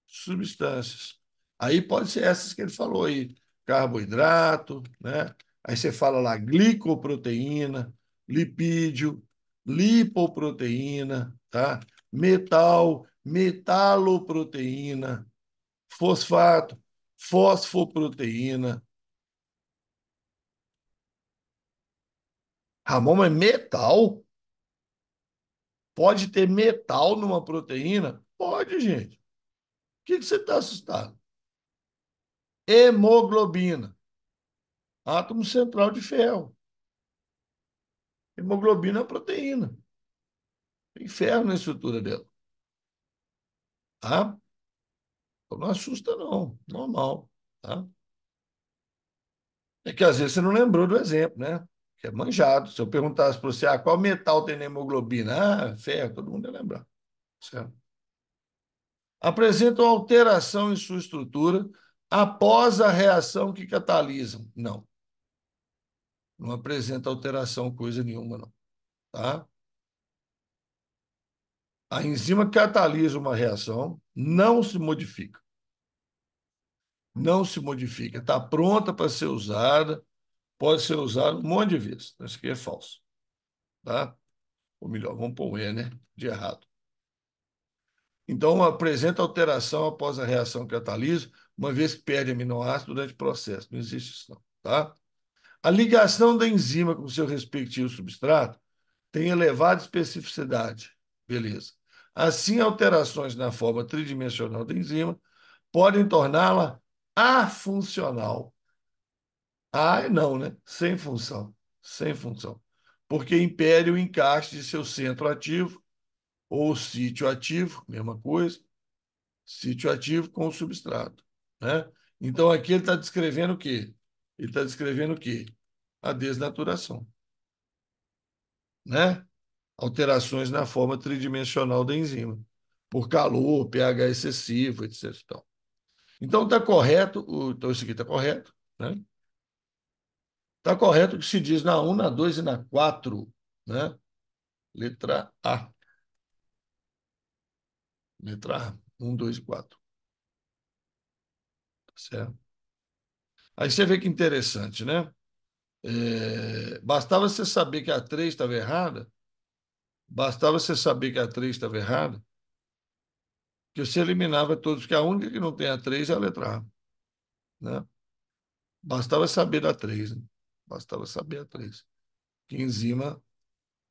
substâncias. Aí pode ser essas que ele falou aí, carboidrato, né? Aí você fala lá glicoproteína, lipídio, lipoproteína, tá? Metal, metaloproteína, fosfato, fosfoproteína. Ramon, mas metal? Pode ter metal numa proteína? Pode, gente. O que você está assustado? Hemoglobina, átomo central de ferro. Hemoglobina é proteína. Tem ferro na estrutura dela. Tá? Então não assusta, não. Normal. Tá? É que às vezes você não lembrou do exemplo, né? Que é manjado. Se eu perguntasse para você, qual metal tem na hemoglobina? Ah, ferro, todo mundo ia lembrar. Certo? Apresentam alteração em sua estrutura após a reação que catalisam. Não, não apresenta alteração coisa nenhuma, não. Tá? A enzima catalisa uma reação, não se modifica. Não se modifica. Está pronta para ser usada, pode ser usada um monte de vezes. Isso aqui é falso. Tá? Ou melhor, vamos pôr um E, né? De errado. Então, apresenta alteração após a reação catalisa, uma vez que perde aminoácido durante o processo. Não existe isso, não. Tá? A ligação da enzima com seu respectivo substrato tem elevada especificidade. Beleza. Assim, alterações na forma tridimensional da enzima podem torná-la afuncional. Não, né? Sem função. Sem função. Porque impede o encaixe de seu centro ativo ou sítio ativo, mesma coisa, sítio ativo com o substrato, né? Então, aqui ele está descrevendo o quê? Ele está descrevendo o quê? A desnaturação, né? Alterações na forma tridimensional da enzima, por calor, pH excessivo, etc. Então, está correto, então isso aqui está correto, né? Está correto o que se diz na 1, na 2 e na 4, né? Letra A. Letra A. 1, 2 e 4. Certo? Aí você vê que interessante, né? Bastava você saber que a 3 estava errada, bastava você saber que a 3 estava errada, que você eliminava todos, que a única que não tem a 3 é a letra A, né? Bastava saber da 3, né? Bastava saber a 3. Que enzima,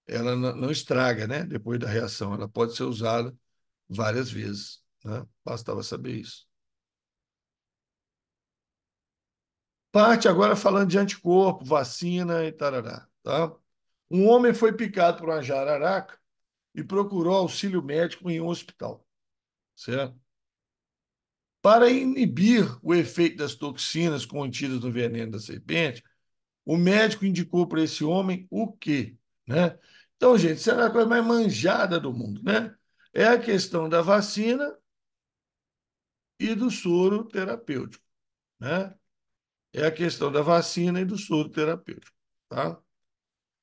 ela não estraga, né? Depois da reação, ela pode ser usada várias vezes, né? Bastava saber isso. Parte agora falando de anticorpo, vacina e tarará, tá? Um homem foi picado por uma jararaca e procurou auxílio médico em um hospital, certo? Para inibir o efeito das toxinas contidas no veneno da serpente, o médico indicou para esse homem o quê? Né? Então, gente, isso é a coisa mais manjada do mundo, né? É a questão da vacina e do soro terapêutico, né? É a questão da vacina e do soro terapêutico, tá?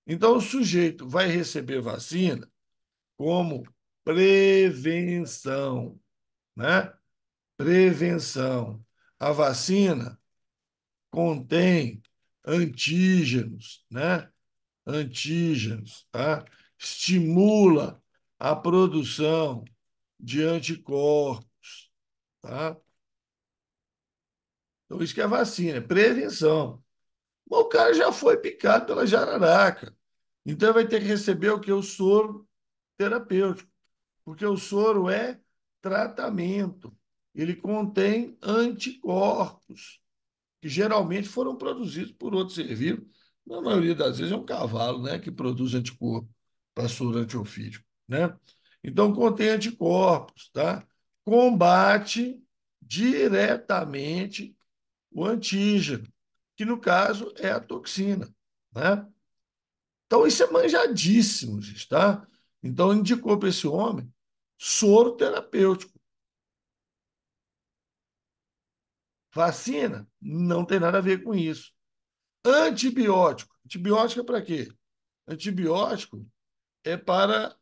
Então, o sujeito vai receber vacina como prevenção, né? Prevenção. A vacina contém antígenos, né? Antígenos, tá? Estimula a produção de anticorpos, tá? Então, isso que é vacina, é prevenção. Mas o cara já foi picado pela jararaca. Então, vai ter que receber o que? O soro terapêutico, porque o soro é tratamento. Ele contém anticorpos, que geralmente foram produzidos por outro ser vivo. Na maioria das vezes é um cavalo, né, que produz anticorpo para soro antiofídico, né? Então contém anticorpos, tá? Combate diretamente o antígeno, que no caso é a toxina, né? Então isso é manjadíssimo, gente, tá? Então indicou para esse homem soro terapêutico. Vacina não tem nada a ver com isso. Antibiótico. Antibiótico é para quê? Antibiótico é para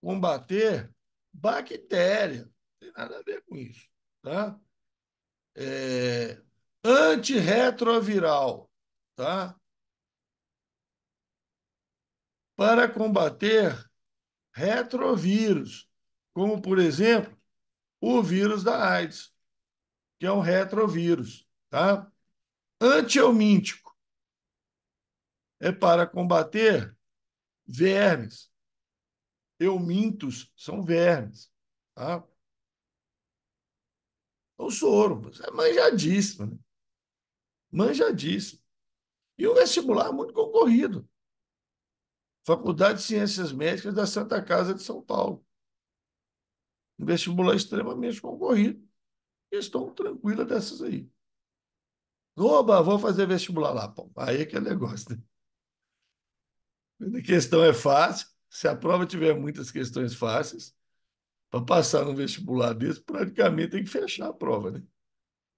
combater bactéria. Não tem nada a ver com isso. Tá? É... Antirretroviral. Tá? Para combater retrovírus, como, por exemplo, o vírus da AIDS, que é um retrovírus. Tá? Antihelmíntico é para combater vermes. Eumintos são vermes. Tá? O soro, é manjadíssimo, né? Manjadíssimo. E o vestibular é muito concorrido. Faculdade de Ciências Médicas da Santa Casa de São Paulo. Um vestibular extremamente concorrido. Questão tranquila dessas aí. Oba, vou fazer vestibular lá. Pô, aí é que é negócio, né? A questão é fácil. Se a prova tiver muitas questões fáceis, para passar no vestibular desse, praticamente tem que fechar a prova, né?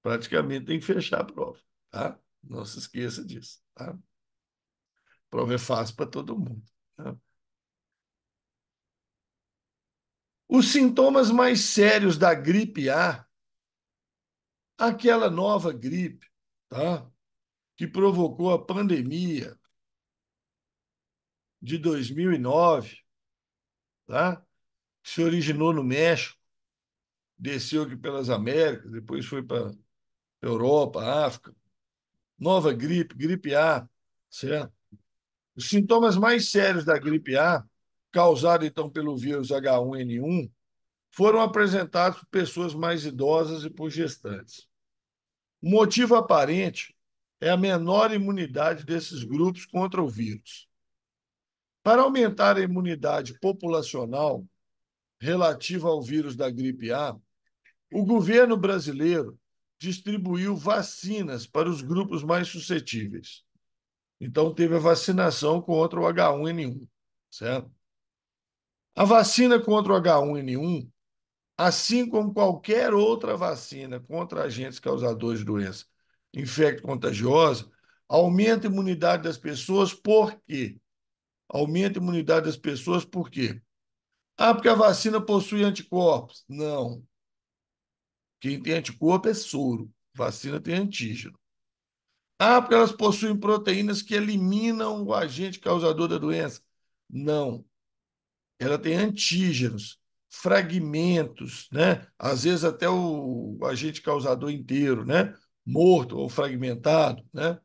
Praticamente tem que fechar a prova, tá? Não se esqueça disso, tá? A prova é fácil para todo mundo. Tá? Os sintomas mais sérios da gripe A, aquela nova gripe, tá? Que provocou a pandemia de 2009, tá? Que se originou no México, desceu aqui pelas Américas, depois foi para Europa, África. Nova gripe, gripe A, certo? Os sintomas mais sérios da gripe A, causados então pelo vírus H1N1, foram apresentados por pessoas mais idosas e por gestantes. O motivo aparente é a menor imunidade desses grupos contra o vírus. Para aumentar a imunidade populacional relativa ao vírus da gripe A, o governo brasileiro distribuiu vacinas para os grupos mais suscetíveis. Então, teve a vacinação contra o H1N1, certo? A vacina contra o H1N1, assim como qualquer outra vacina contra agentes causadores de doença infecto-contagiosa, aumenta a imunidade das pessoas. Por quê? Aumenta a imunidade das pessoas por quê? Ah, porque a vacina possui anticorpos. Não. Quem tem anticorpo é soro. Vacina tem antígeno. Ah, porque elas possuem proteínas que eliminam o agente causador da doença. Não. Ela tem antígenos, fragmentos, né? Às vezes até o agente causador inteiro, né? Morto ou fragmentado, né?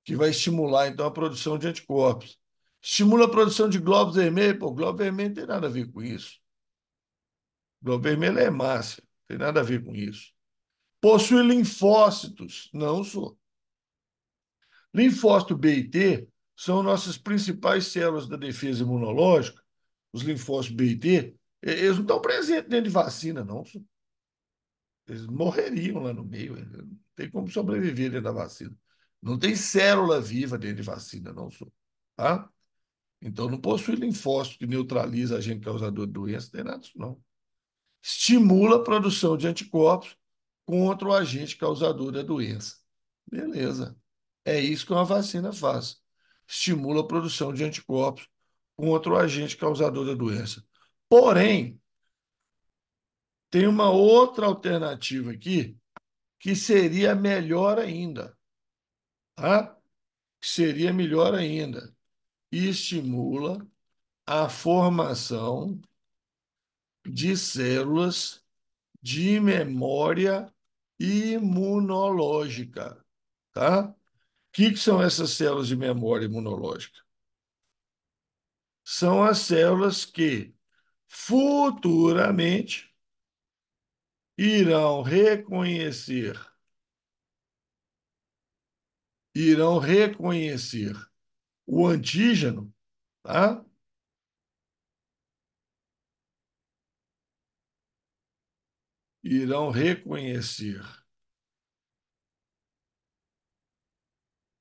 Que vai estimular então a produção de anticorpos. Estimula a produção de glóbulos vermelhos. Pô, glóbulo vermelho não tem nada a ver com isso. Glóbulo vermelho é hemácia, não tem nada a ver com isso. Possui linfócitos, não sou. Linfócito B e T são nossas principais células da defesa imunológica. Os linfócitos B e T, eles não estão presentes dentro de vacina, não. Eles morreriam lá no meio. Não tem como sobreviver dentro da vacina. Não tem célula viva dentro de vacina, não. Tá? Então, não possui linfócito que neutraliza agente causador de doença, não tem nada disso, não. Estimula a produção de anticorpos contra o agente causador da doença. Beleza. É isso que uma vacina faz. Estimula a produção de anticorpos contra o agente causador da doença. Porém, tem uma outra alternativa aqui que seria melhor ainda, tá? Que seria melhor ainda. E estimula a formação de células de memória imunológica, tá? O que são essas células de memória imunológica? São as células que futuramente irão reconhecer, irão reconhecer o antígeno, tá? Irão reconhecer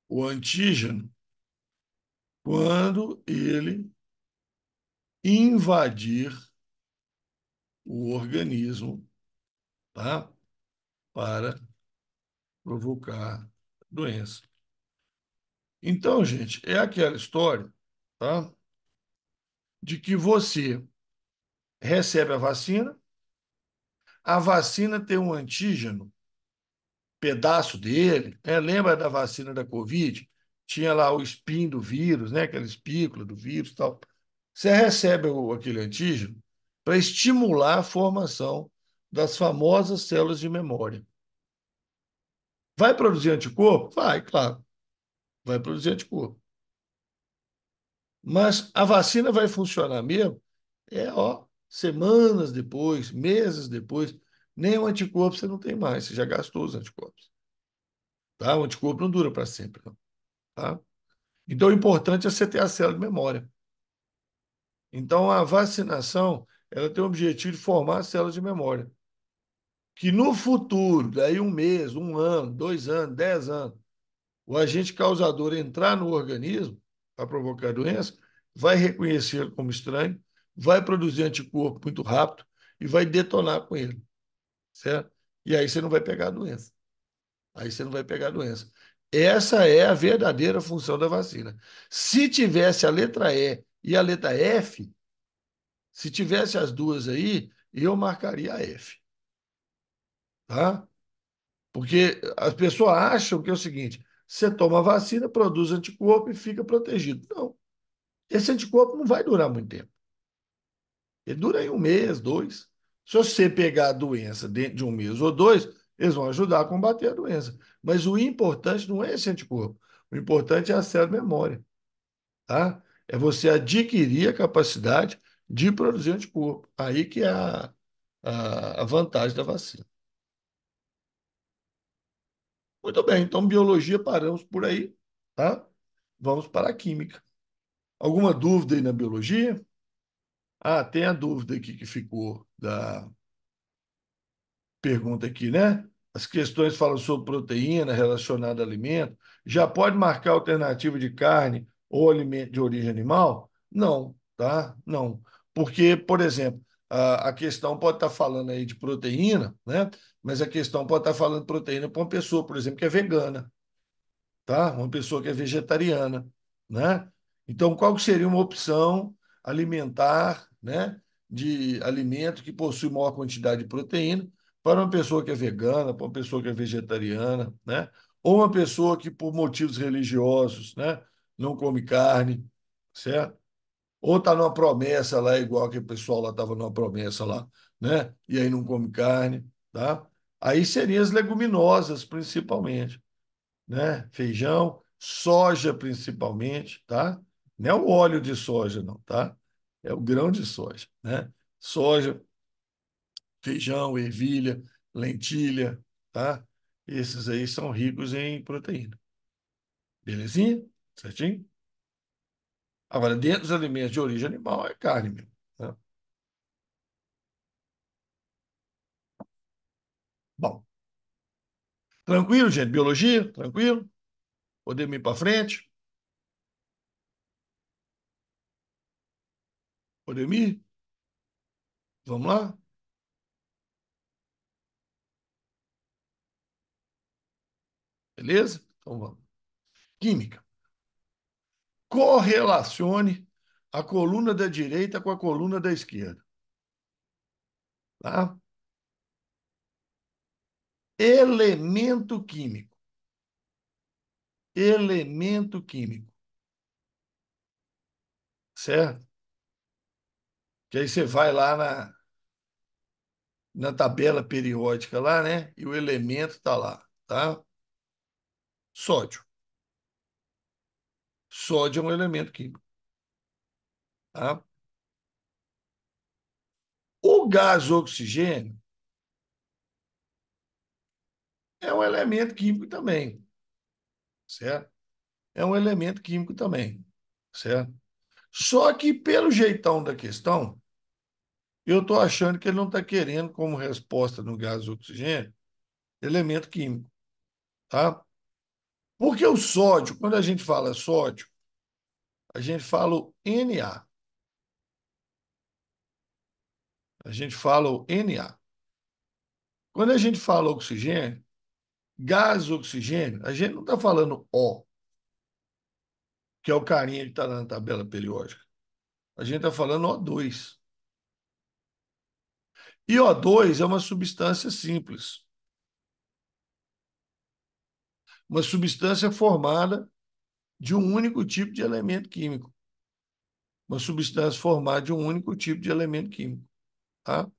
o antígeno quando ele invadir o organismo, tá? Para provocar doença. Então, gente, é aquela história, tá? De que você recebe a vacina tem um antígeno, pedaço dele, né? Lembra da vacina da Covid? Tinha lá o spin do vírus, né? Aquela espícula do vírus e tal. Você recebe aquele antígeno para estimular a formação das famosas células de memória. Vai produzir anticorpo? Vai, claro, vai produzir anticorpo. Mas a vacina vai funcionar mesmo? Ó, semanas depois, meses depois, nem o anticorpo você não tem mais, você já gastou os anticorpos. Tá? O anticorpo não dura para sempre, não, tá? Então, o importante é você ter a célula de memória. Então, a vacinação, ela tem o objetivo de formar células de memória. Que no futuro, daí um mês, um ano, 2 anos, 10 anos, o agente causador entrar no organismo para provocar a doença, vai reconhecer como estranho, vai produzir anticorpo muito rápido e vai detonar com ele, certo? E aí você não vai pegar a doença. Aí você não vai pegar a doença. Essa é a verdadeira função da vacina. Se tivesse a letra E e a letra F, se tivesse as duas aí, eu marcaria a F, tá? Porque as pessoas acham que é o seguinte: você toma a vacina, produz anticorpo e fica protegido. Não, esse anticorpo não vai durar muito tempo. Ele dura aí um mês, dois. Se você pegar a doença dentro de um mês ou dois, eles vão ajudar a combater a doença. Mas o importante não é esse anticorpo. O importante é a célula memória, tá? É você adquirir a capacidade de produzir anticorpo. Aí que é a vantagem da vacina. Muito bem, então biologia paramos por aí, tá? Vamos para a química. Alguma dúvida aí na biologia? Ah, tem a dúvida aqui que ficou da pergunta aqui, né? As questões falam sobre proteína relacionada a alimento. Já pode marcar alternativa de carne ou alimento de origem animal? Não, tá? Não. Porque, por exemplo, a questão pode estar falando aí de proteína, né? Mas a questão pode estar falando de proteína para uma pessoa, por exemplo, que é vegana, tá? Uma pessoa que é vegetariana, né? Então, qual que seria uma opção alimentar, né, de alimento que possui maior quantidade de proteína para uma pessoa que é vegana, para uma pessoa que é vegetariana, né? Ou uma pessoa que por motivos religiosos, né, não come carne, certo? Ou está numa promessa lá, igual que o pessoal lá estava numa promessa lá, né? E aí não come carne, tá? Aí seriam as leguminosas, principalmente, né? Feijão, soja principalmente, tá? Não é o óleo de soja, não, tá? É o grão de soja, né? Soja, feijão, ervilha, lentilha, tá? Esses aí são ricos em proteína. Belezinha? Certinho? Agora, dentro dos alimentos de origem animal, é carne mesmo. Né? Bom, tranquilo, gente? Biologia? Tranquilo? Podemos ir para frente? Podemos ir? Vamos lá? Beleza? Então vamos. Química. Correlacione a coluna da direita com a coluna da esquerda. Tá? Elemento químico. Elemento químico. Certo? Que aí você vai lá na tabela periódica lá, né? E o elemento está lá, tá? Sódio. Sódio é um elemento químico, tá? O gás oxigênio é um elemento químico também, certo? É um elemento químico também, certo? Só que pelo jeitão da questão, eu estou achando que ele não está querendo como resposta no gás oxigênio elemento químico, tá? Porque o sódio, quando a gente fala sódio, a gente fala o Na. A gente fala o Na. Quando a gente fala oxigênio, gás oxigênio, a gente não está falando O, que é o carinha que está na tabela periódica. A gente está falando O2. E O2 é uma substância simples, uma substância formada de um único tipo de elemento químico. Uma substância formada de um único tipo de elemento químico. Tá?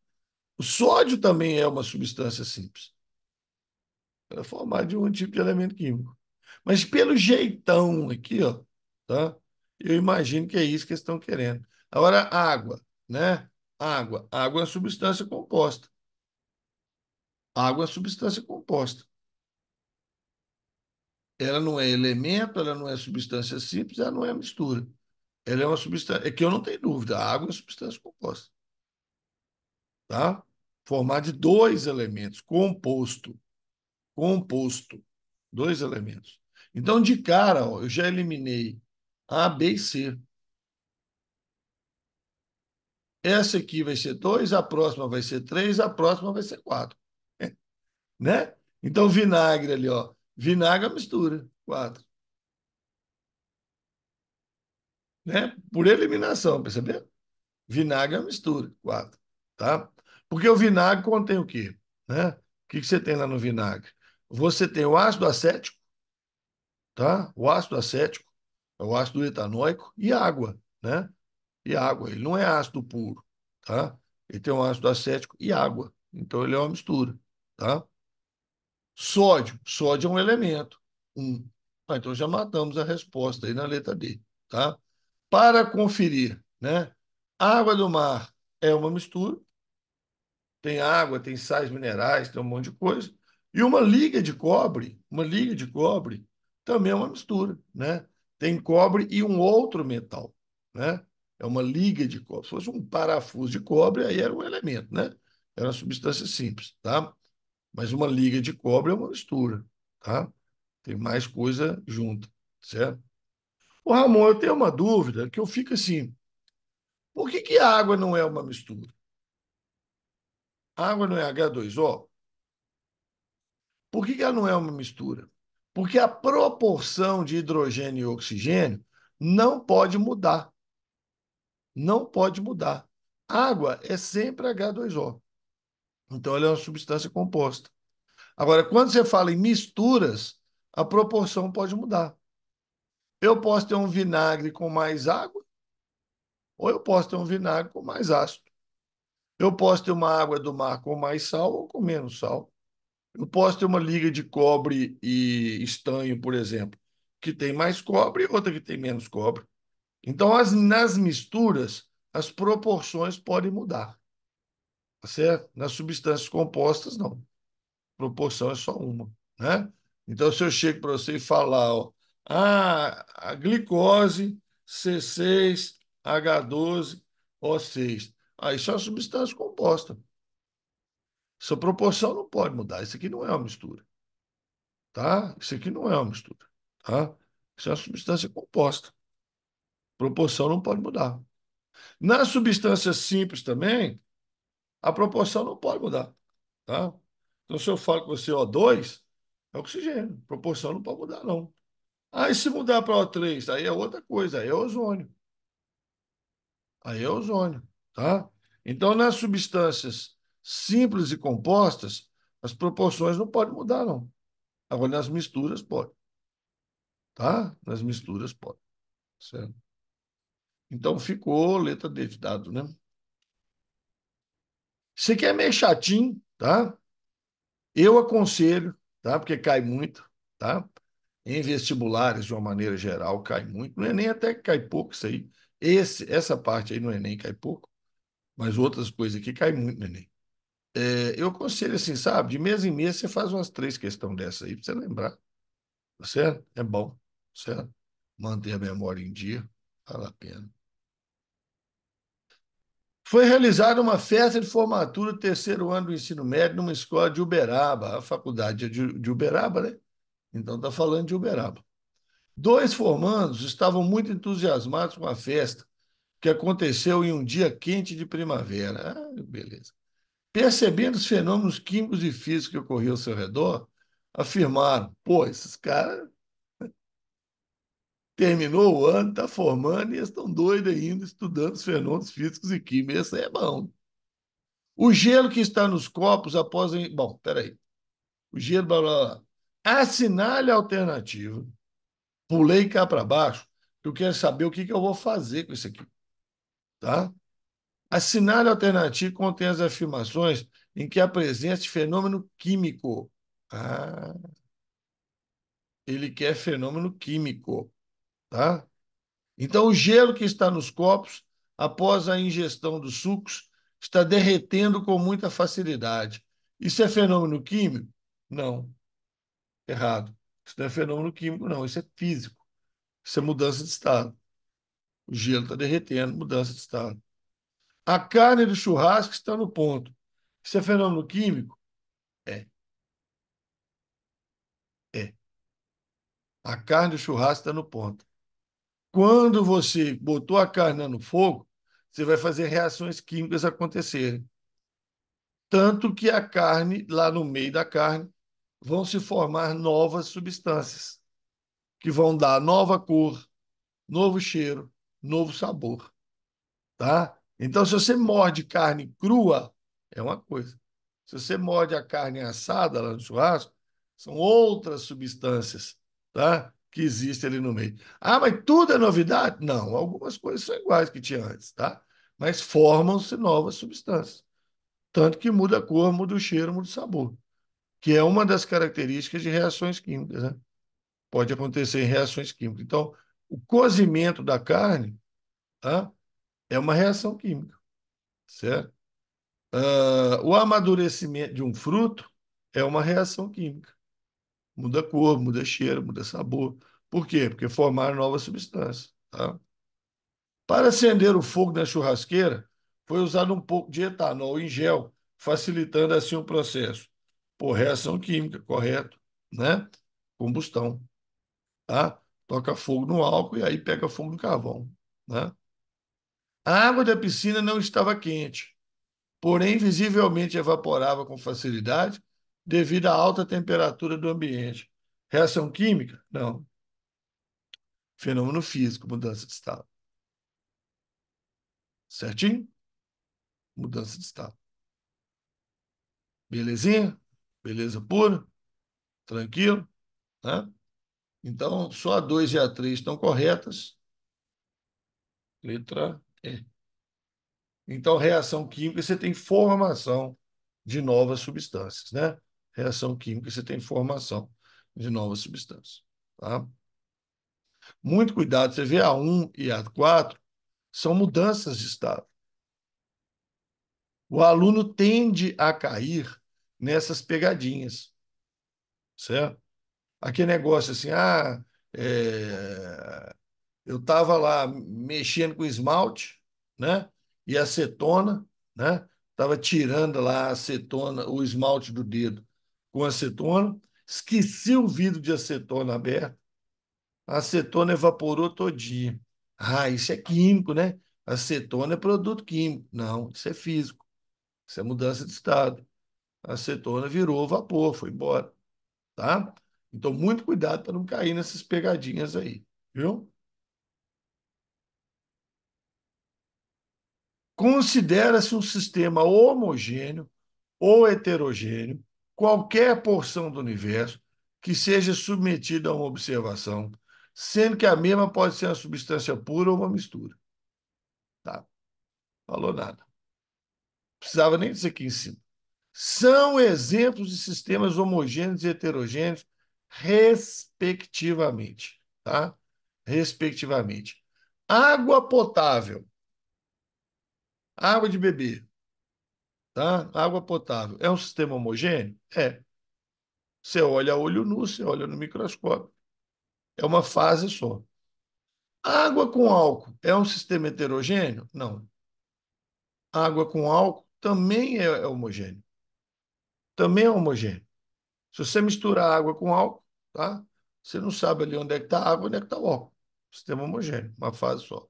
O sódio também é uma substância simples. Ela é formada de um tipo de elemento químico. Mas pelo jeitão aqui, ó, tá? Eu imagino que é isso que eles estão querendo. Agora, água, né? Água. Água é uma substância composta. Água é uma substância composta. Ela não é elemento, ela não é substância simples, ela não é mistura. Ela é uma substância. É que eu não tenho dúvida. A água é uma substância composta, tá? Formada de dois elementos, composto. Composto. Dois elementos. Então, de cara, ó, eu já eliminei A, B e C. Essa aqui vai ser 2, a próxima vai ser 3, a próxima vai ser 4. Né? Então, vinagre ali, ó. Vinagre é mistura, 4. Né? Por eliminação, percebeu? Vinagre é mistura, 4. Tá? Porque o vinagre contém o quê? Né? O que que você tem lá no vinagre? Você tem o ácido acético, tá? O ácido acético, é o ácido etanóico e água, né? E água. Ele não é ácido puro, tá? Ele tem um ácido acético e água. Então ele é uma mistura, tá? Sódio. Sódio é um elemento. Um. Ah, então já matamos a resposta aí na letra D, tá? Para conferir, né? Água do mar é uma mistura. Tem água, tem sais minerais, tem um monte de coisa. E uma liga de cobre também é uma mistura, né? Tem cobre e um outro metal, né? É uma liga de cobre. Se fosse um parafuso de cobre, aí era um elemento, né? Era uma substância simples, tá? Mas uma liga de cobre é uma mistura, tá? Tem mais coisa junto, certo? Ô, Ramon, eu tenho uma dúvida que eu fico assim, por que que a água não é uma mistura? A água não é H2O? Por que que ela não é uma mistura? Porque a proporção de hidrogênio e oxigênio não pode mudar. Não pode mudar. Água é sempre H2O. Então, ela é uma substância composta. Agora, quando você fala em misturas, a proporção pode mudar. Eu posso ter um vinagre com mais água, ou eu posso ter um vinagre com mais ácido. Eu posso ter uma água do mar com mais sal ou com menos sal. Eu posso ter uma liga de cobre e estanho, por exemplo, que tem mais cobre e outra que tem menos cobre. Então, nas misturas, as proporções podem mudar, tá certo? Nas substâncias compostas, não. A proporção é só uma, né? Então, se eu chego para você e falar, ó, A glicose, C6, H12, O6. Aí isso é uma substância composta. Sua proporção não pode mudar. Isso aqui não é uma mistura, tá? Isso aqui não é uma mistura, tá? Isso é uma substância composta. Proporção não pode mudar. Nas substâncias simples também, a proporção não pode mudar, tá? Então, se eu falo que você é O2, é oxigênio. Proporção não pode mudar, não. Aí, se mudar para O3, aí é outra coisa, aí é ozônio. Aí é ozônio, tá? Então, nas substâncias simples e compostas, as proporções não podem mudar, não. Agora, nas misturas, pode, tá? Nas misturas, pode, certo? Então, ficou letra D de dado, né? Isso aqui é meio chatinho, tá? Eu aconselho, tá? Porque cai muito, tá? Em vestibulares, de uma maneira geral, cai muito. No Enem até que cai pouco isso aí. Essa parte aí no Enem cai pouco, mas outras coisas aqui cai muito no Enem. Eu aconselho assim, sabe? De mês em mês você faz umas 3 questões dessas aí, para você lembrar, tá certo? É bom, tá certo? Manter a memória em dia, vale a pena. Foi realizada uma festa de formatura do terceiro ano do ensino médio numa escola de Uberaba, a faculdade de Uberaba, né? Então está falando de Uberaba. Dois formandos estavam muito entusiasmados com a festa, que aconteceu em um dia quente de primavera. Ah, beleza. Percebendo os fenômenos químicos e físicos que ocorriam ao seu redor, afirmaram: pô, esses caras terminou o ano, tá formando e eles estão doidos ainda estudando os fenômenos físicos e químicos. Isso aí é bom. O gelo que está nos copos após. Bom, peraí. O gelo, blá, blá, blá. Assinale a alternativa. Pulei cá para baixo, eu quero saber o que eu vou fazer com isso aqui, tá? Assinale a alternativa contém as afirmações em que há presença de fenômeno químico. Ah, ele quer fenômeno químico, tá? Então, o gelo que está nos copos, após a ingestão dos sucos, está derretendo com muita facilidade. Isso é fenômeno químico? Não, errado. Isso não é fenômeno químico, não. Isso é físico. Isso é mudança de estado. O gelo está derretendo, mudança de estado. A carne do churrasco está no ponto. Isso é fenômeno químico? É, é. A carne do churrasco está no ponto. Quando você botou a carne no fogo, você vai fazer reações químicas acontecerem. Tanto que a carne, lá no meio da carne, vão se formar novas substâncias, que vão dar nova cor, novo cheiro, novo sabor, tá? Então, se você morde carne crua, é uma coisa. Se você morde a carne assada lá no churrasco, são outras substâncias, tá? Que existem ali no meio. Ah, mas tudo é novidade? Não, algumas coisas são iguais que tinha antes, tá? Mas formam-se novas substâncias. Tanto que muda a cor, muda o cheiro, muda o sabor, que é uma das características de reações químicas, né? Pode acontecer em reações químicas. Então, o cozimento da carne, tá? É uma reação química, certo? O amadurecimento de um fruto é uma reação química. Muda cor, muda cheiro, muda sabor. Por quê? Porque formaram novas substâncias, tá? Para acender o fogo na churrasqueira, foi usado um pouco de etanol em gel, facilitando assim o processo. Por reação química, correto, né? Combustão, tá? Toca fogo no álcool e aí pega fogo no carvão, né? A água da piscina não estava quente, porém visivelmente evaporava com facilidade devido à alta temperatura do ambiente. Reação química? Não. Fenômeno físico, mudança de estado. Certinho? Mudança de estado. Belezinha? Beleza pura? Tranquilo? Né? Então, só a 2 e a 3 estão corretas. Letra E. Então, reação química, você tem formação de novas substâncias, né? Reação química, você tem formação de novas substâncias, tá? Muito cuidado, você vê a um e a 4 são mudanças de estado. O aluno tende a cair nessas pegadinhas, certo? Aquele negócio assim, É, eu estava lá mexendo com esmalte, né? E acetona, né? Estava tirando lá a acetona, o esmalte do dedo com acetona. Esqueci o vidro de acetona aberto. A acetona evaporou todinha. Ah, isso é químico, né? Acetona é produto químico. Não, isso é físico. Isso é mudança de estado. A acetona virou vapor, foi embora, tá? Então, muito cuidado para não cair nessas pegadinhas aí, viu? Considera-se um sistema homogêneo ou heterogêneo qualquer porção do universo que seja submetida a uma observação, sendo que a mesma pode ser uma substância pura ou uma mistura. Tá? Falou nada. Precisava nem dizer aqui em cima. São exemplos de sistemas homogêneos e heterogêneos, respectivamente. Tá? Respectivamente. Água potável, água de beber, tá? Água potável. É um sistema homogêneo? É. Você olha a olho nu, você olha no microscópio. É uma fase só. Água com álcool é um sistema heterogêneo? Não. Água com álcool também é homogêneo. Também é homogêneo. Se você misturar água com álcool, tá? Você não sabe ali onde é que está a água, onde é que está o álcool. Sistema homogêneo, uma fase só.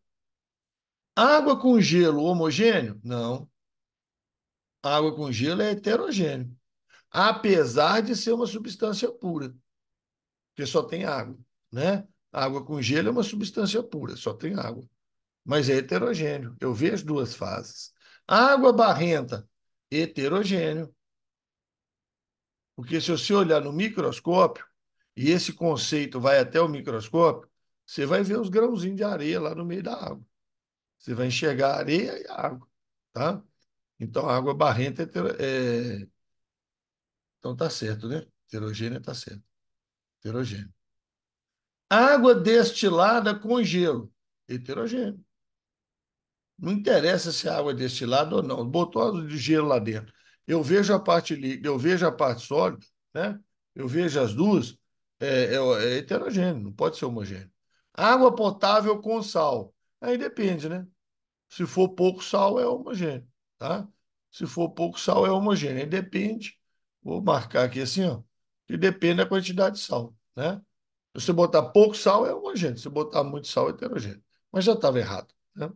Água com gelo homogêneo? Não. Água com gelo é heterogêneo. Apesar de ser uma substância pura, porque só tem água, né? Água com gelo é uma substância pura, só tem água. Mas é heterogêneo. Eu vejo duas fases. Água barrenta, heterogêneo. Porque se você olhar no microscópio, e esse conceito vai até o microscópio, você vai ver os grãozinhos de areia lá no meio da água. Você vai enxergar a areia e a água, tá? Então, a água barrenta Então, tá certo, né? Heterogênea tá certo. Heterogêneo. Água destilada com gelo. Heterogêneo. Não interessa se a água é destilada ou não. Botou água de gelo lá dentro. Eu vejo a parte líquida, eu vejo a parte sólida, né? Eu vejo as duas. É heterogêneo, não pode ser homogêneo. Água potável com sal. Aí depende, né? Se for pouco sal, é homogêneo, tá? Se for pouco sal, é homogêneo. Aí depende. Vou marcar aqui assim, ó. Que depende da quantidade de sal, né? Se você botar pouco sal, é homogêneo. Se botar muito sal, é heterogêneo. Mas já estava errado, né?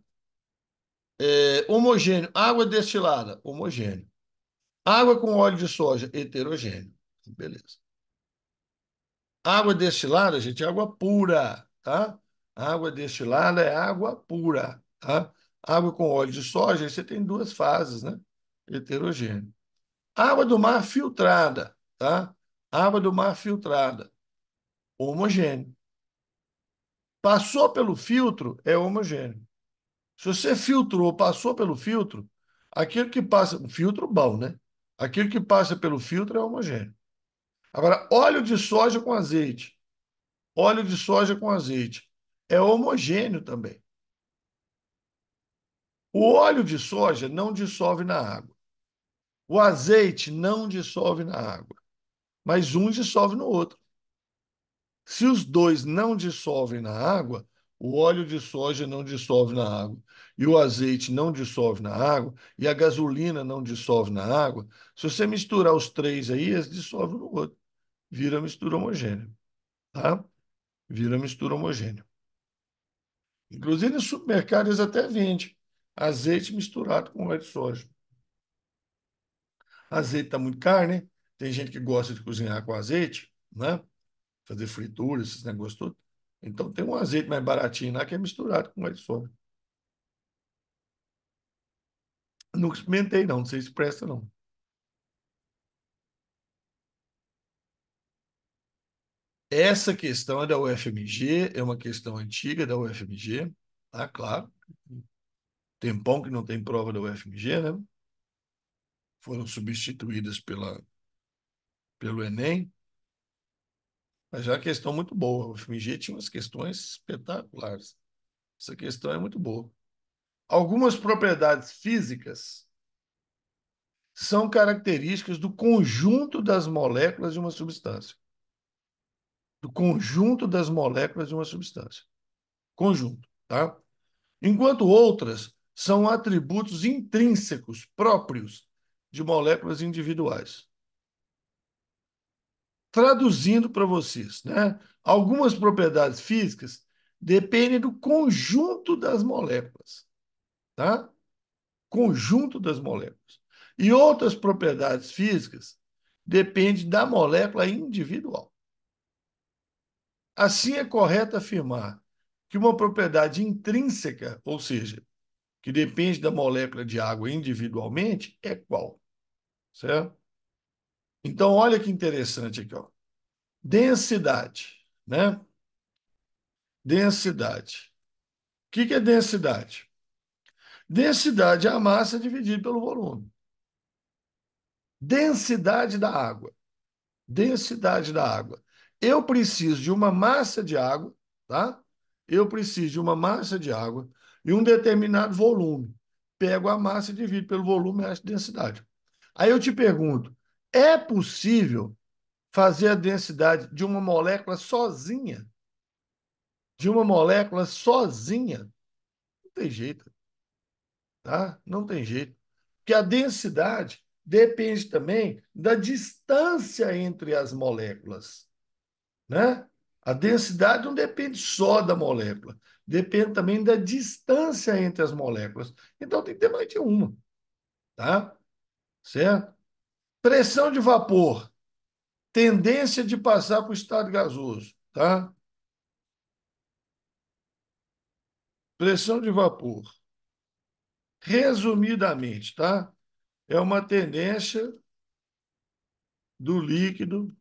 Homogêneo. Água destilada, homogêneo. Água com óleo de soja, heterogêneo. Beleza. Água destilada, gente, é água pura, tá? Água destilada é água pura, tá? Água com óleo de soja, aí você tem duas fases, né? Heterogêneo. Água do mar filtrada, tá? Água do mar filtrada, homogêneo. Passou pelo filtro, é homogêneo. Se você filtrou, passou pelo filtro, aquilo que passa, um filtro bom, né? Aquilo que passa pelo filtro é homogêneo. Agora, óleo de soja com azeite. Óleo de soja com azeite. É homogêneo também. O óleo de soja não dissolve na água. O azeite não dissolve na água. Mas um dissolve no outro. Se os dois não dissolvem na água, o óleo de soja não dissolve na água, e o azeite não dissolve na água, e a gasolina não dissolve na água, se você misturar os três aí, eles dissolvem no outro. Vira mistura homogênea, tá? Vira mistura homogênea. Inclusive, no supermercado eles até vendem azeite misturado com óleo de soja. Azeite está muito caro, né? Tem gente que gosta de cozinhar com azeite, né? Fazer fritura, esses negócios todos. Então tem um azeite mais baratinho lá que é misturado com óleo de soja. Nunca experimentei, não. Não sei se presta, não. Essa questão é da UFMG, é uma questão antiga da UFMG, tá? Claro. Tempão que não tem prova da UFMG, né? Foram substituídas pelo Enem, mas é uma questão muito boa. A UFMG tinha umas questões espetaculares. Essa questão é muito boa. Algumas propriedades físicas são características do conjunto das moléculas de uma substância. do conjunto das moléculas de uma substância. Conjunto, tá? Enquanto outras são atributos intrínsecos próprios de moléculas individuais. Traduzindo para vocês, né? Algumas propriedades físicas dependem do conjunto das moléculas, tá? Conjunto das moléculas. E outras propriedades físicas dependem da molécula individual. Assim, é correto afirmar que uma propriedade intrínseca, ou seja, que depende da molécula de água individualmente, é qual? Certo? Então, olha que interessante aqui, ó. Densidade, né? Densidade. O que é densidade? Densidade é a massa dividida pelo volume. Densidade da água. Densidade da água. Eu preciso de uma massa de água, tá? Eu preciso de uma massa de água e um determinado volume. Pego a massa e divido pelo volume e acho densidade. Aí eu te pergunto, é possível fazer a densidade de uma molécula sozinha? De uma molécula sozinha? Não tem jeito, tá? Não tem jeito. Porque a densidade depende também da distância entre as moléculas, né? A densidade não depende só da molécula, depende também da distância entre as moléculas. Então tem que ter mais de uma, tá? Certo? Pressão de vapor, tendência de passar para o estado gasoso, tá? Pressão de vapor, resumidamente, tá? É uma tendência do líquido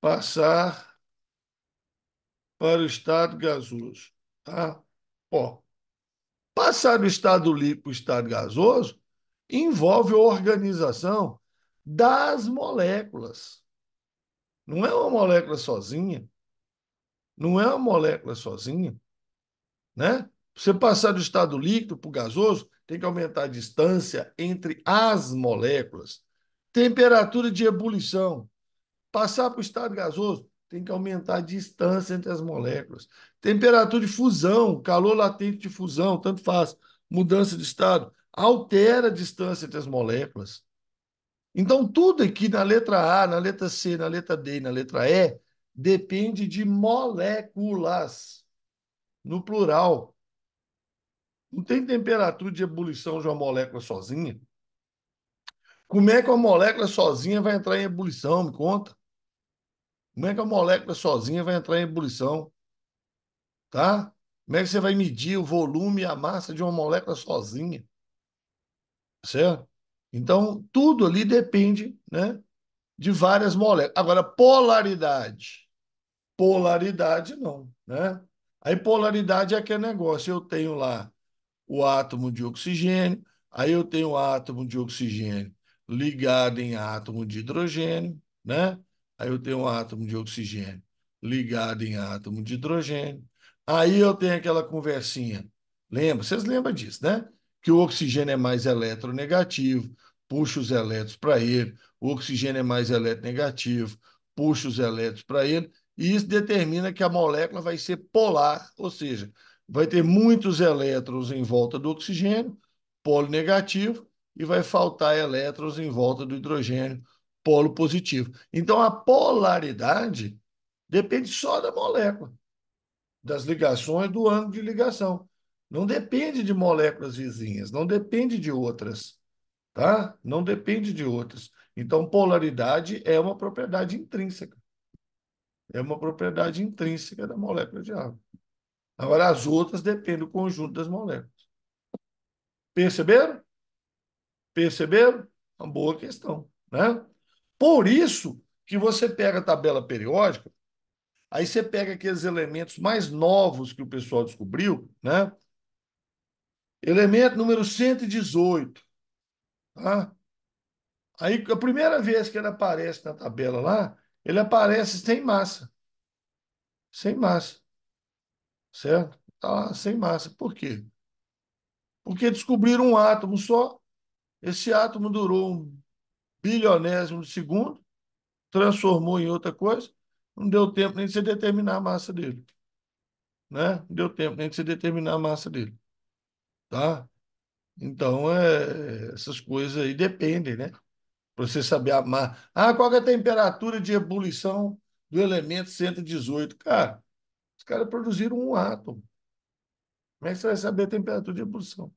passar para o estado gasoso, tá? Ó, passar do estado líquido para o estado gasoso envolve a organização das moléculas. Não é uma molécula sozinha, não é uma molécula sozinha, né? Você passar do estado líquido para o gasoso, tem que aumentar a distância entre as moléculas. Temperatura de ebulição. Passar para o estado gasoso, tem que aumentar a distância entre as moléculas. Temperatura de fusão, calor latente de fusão, tanto faz. Mudança de estado, altera a distância entre as moléculas. Então, tudo aqui na letra A, na letra C, na letra D e na letra E depende de moléculas, no plural. Não tem temperatura de ebulição de uma molécula sozinha. Como é que uma molécula sozinha vai entrar em ebulição? Me conta. Como é que a molécula sozinha vai entrar em ebulição? Tá? Como é que você vai medir o volume e a massa de uma molécula sozinha? Certo? Então, tudo ali depende, né, de várias moléculas. Agora, polaridade. Polaridade, não, né? Aí, polaridade é aquele negócio. Eu tenho lá o átomo de oxigênio, aí eu tenho o átomo de oxigênio ligado em átomo de hidrogênio, né? Aí eu tenho o átomo de oxigênio ligado em átomo de hidrogênio. Aí eu tenho aquela conversinha. Lembra? Vocês lembram disso, né? Que o oxigênio é mais eletronegativo, puxa os elétrons para ele. O oxigênio é mais eletronegativo, puxa os elétrons para ele. E isso determina que a molécula vai ser polar, ou seja, vai ter muitos elétrons em volta do oxigênio, polo negativo, e vai faltar elétrons em volta do hidrogênio, polo positivo. Então, a polaridade depende só da molécula, das ligações do ângulo de ligação. Não depende de moléculas vizinhas, não depende de outras, tá? Não depende de outras. Então, polaridade é uma propriedade intrínseca. É uma propriedade intrínseca da molécula de água. Agora, as outras dependem do conjunto das moléculas. Perceberam? Perceberam? Uma boa questão, né? Por isso que você pega a tabela periódica, aí você pega aqueles elementos mais novos que o pessoal descobriu, né? Elemento número 118, tá? Aí, a primeira vez que ele aparece na tabela lá, ele aparece sem massa. Sem massa, certo? Tá lá, sem massa. Por quê? Porque descobriram um átomo só. Esse átomo durou um bilionésimo de segundo, transformou em outra coisa, Não deu tempo nem de você determinar a massa dele, né? Não deu tempo nem de você determinar a massa dele, tá? Então, essas coisas aí dependem, né? Para você saber a massa. Ah, qual que é a temperatura de ebulição do elemento 118? Cara, os caras produziram um átomo. Como é que você vai saber a temperatura de ebulição?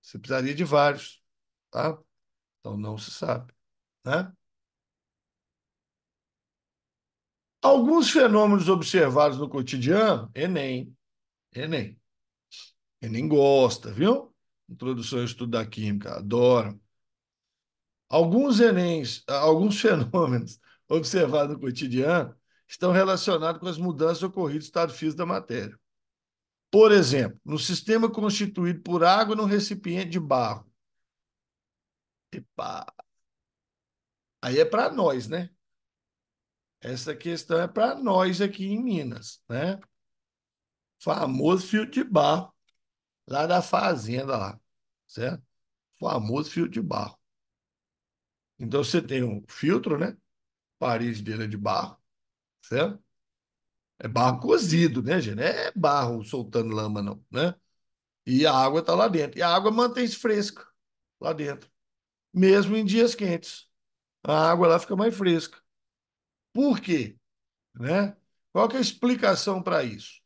Você precisaria de vários, tá? Então, não se sabe, né? Alguns fenômenos observados no cotidiano, Enem. Enem gosta, viu? Introdução ao estudo da química, adoro. Alguns fenômenos observados no cotidiano estão relacionados com as mudanças ocorridas no estado físico da matéria. Por exemplo, no sistema constituído por água num recipiente de barro. Epa, aí é para nós, né? Essa questão é para nós aqui em Minas, né? Famoso fio de barro, lá da fazenda lá, certo? Famoso fio de barro. Então você tem um filtro, né? Parede dele é de barro, certo? É barro cozido, né, gente? Não é barro soltando lama, não, né? E a água está lá dentro. E a água mantém-se fresca lá dentro, mesmo em dias quentes. A água lá fica mais fresca. Por quê? Né? Qual que é a explicação para isso?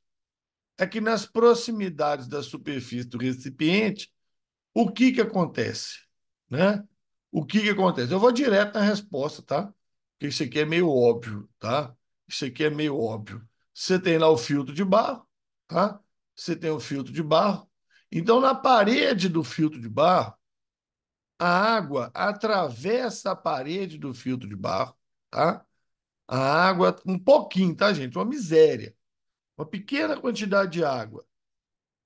É que nas proximidades da superfície do recipiente, o que que acontece? Né? O que que acontece? Eu vou direto na resposta, tá? Porque isso aqui é meio óbvio, tá? Isso aqui é meio óbvio. Você tem lá o filtro de barro, tá? Você tem o filtro de barro. Então, na parede do filtro de barro, a água atravessa a parede do filtro de barro, tá? A água, um pouquinho, tá, gente? Uma miséria. Uma pequena quantidade de água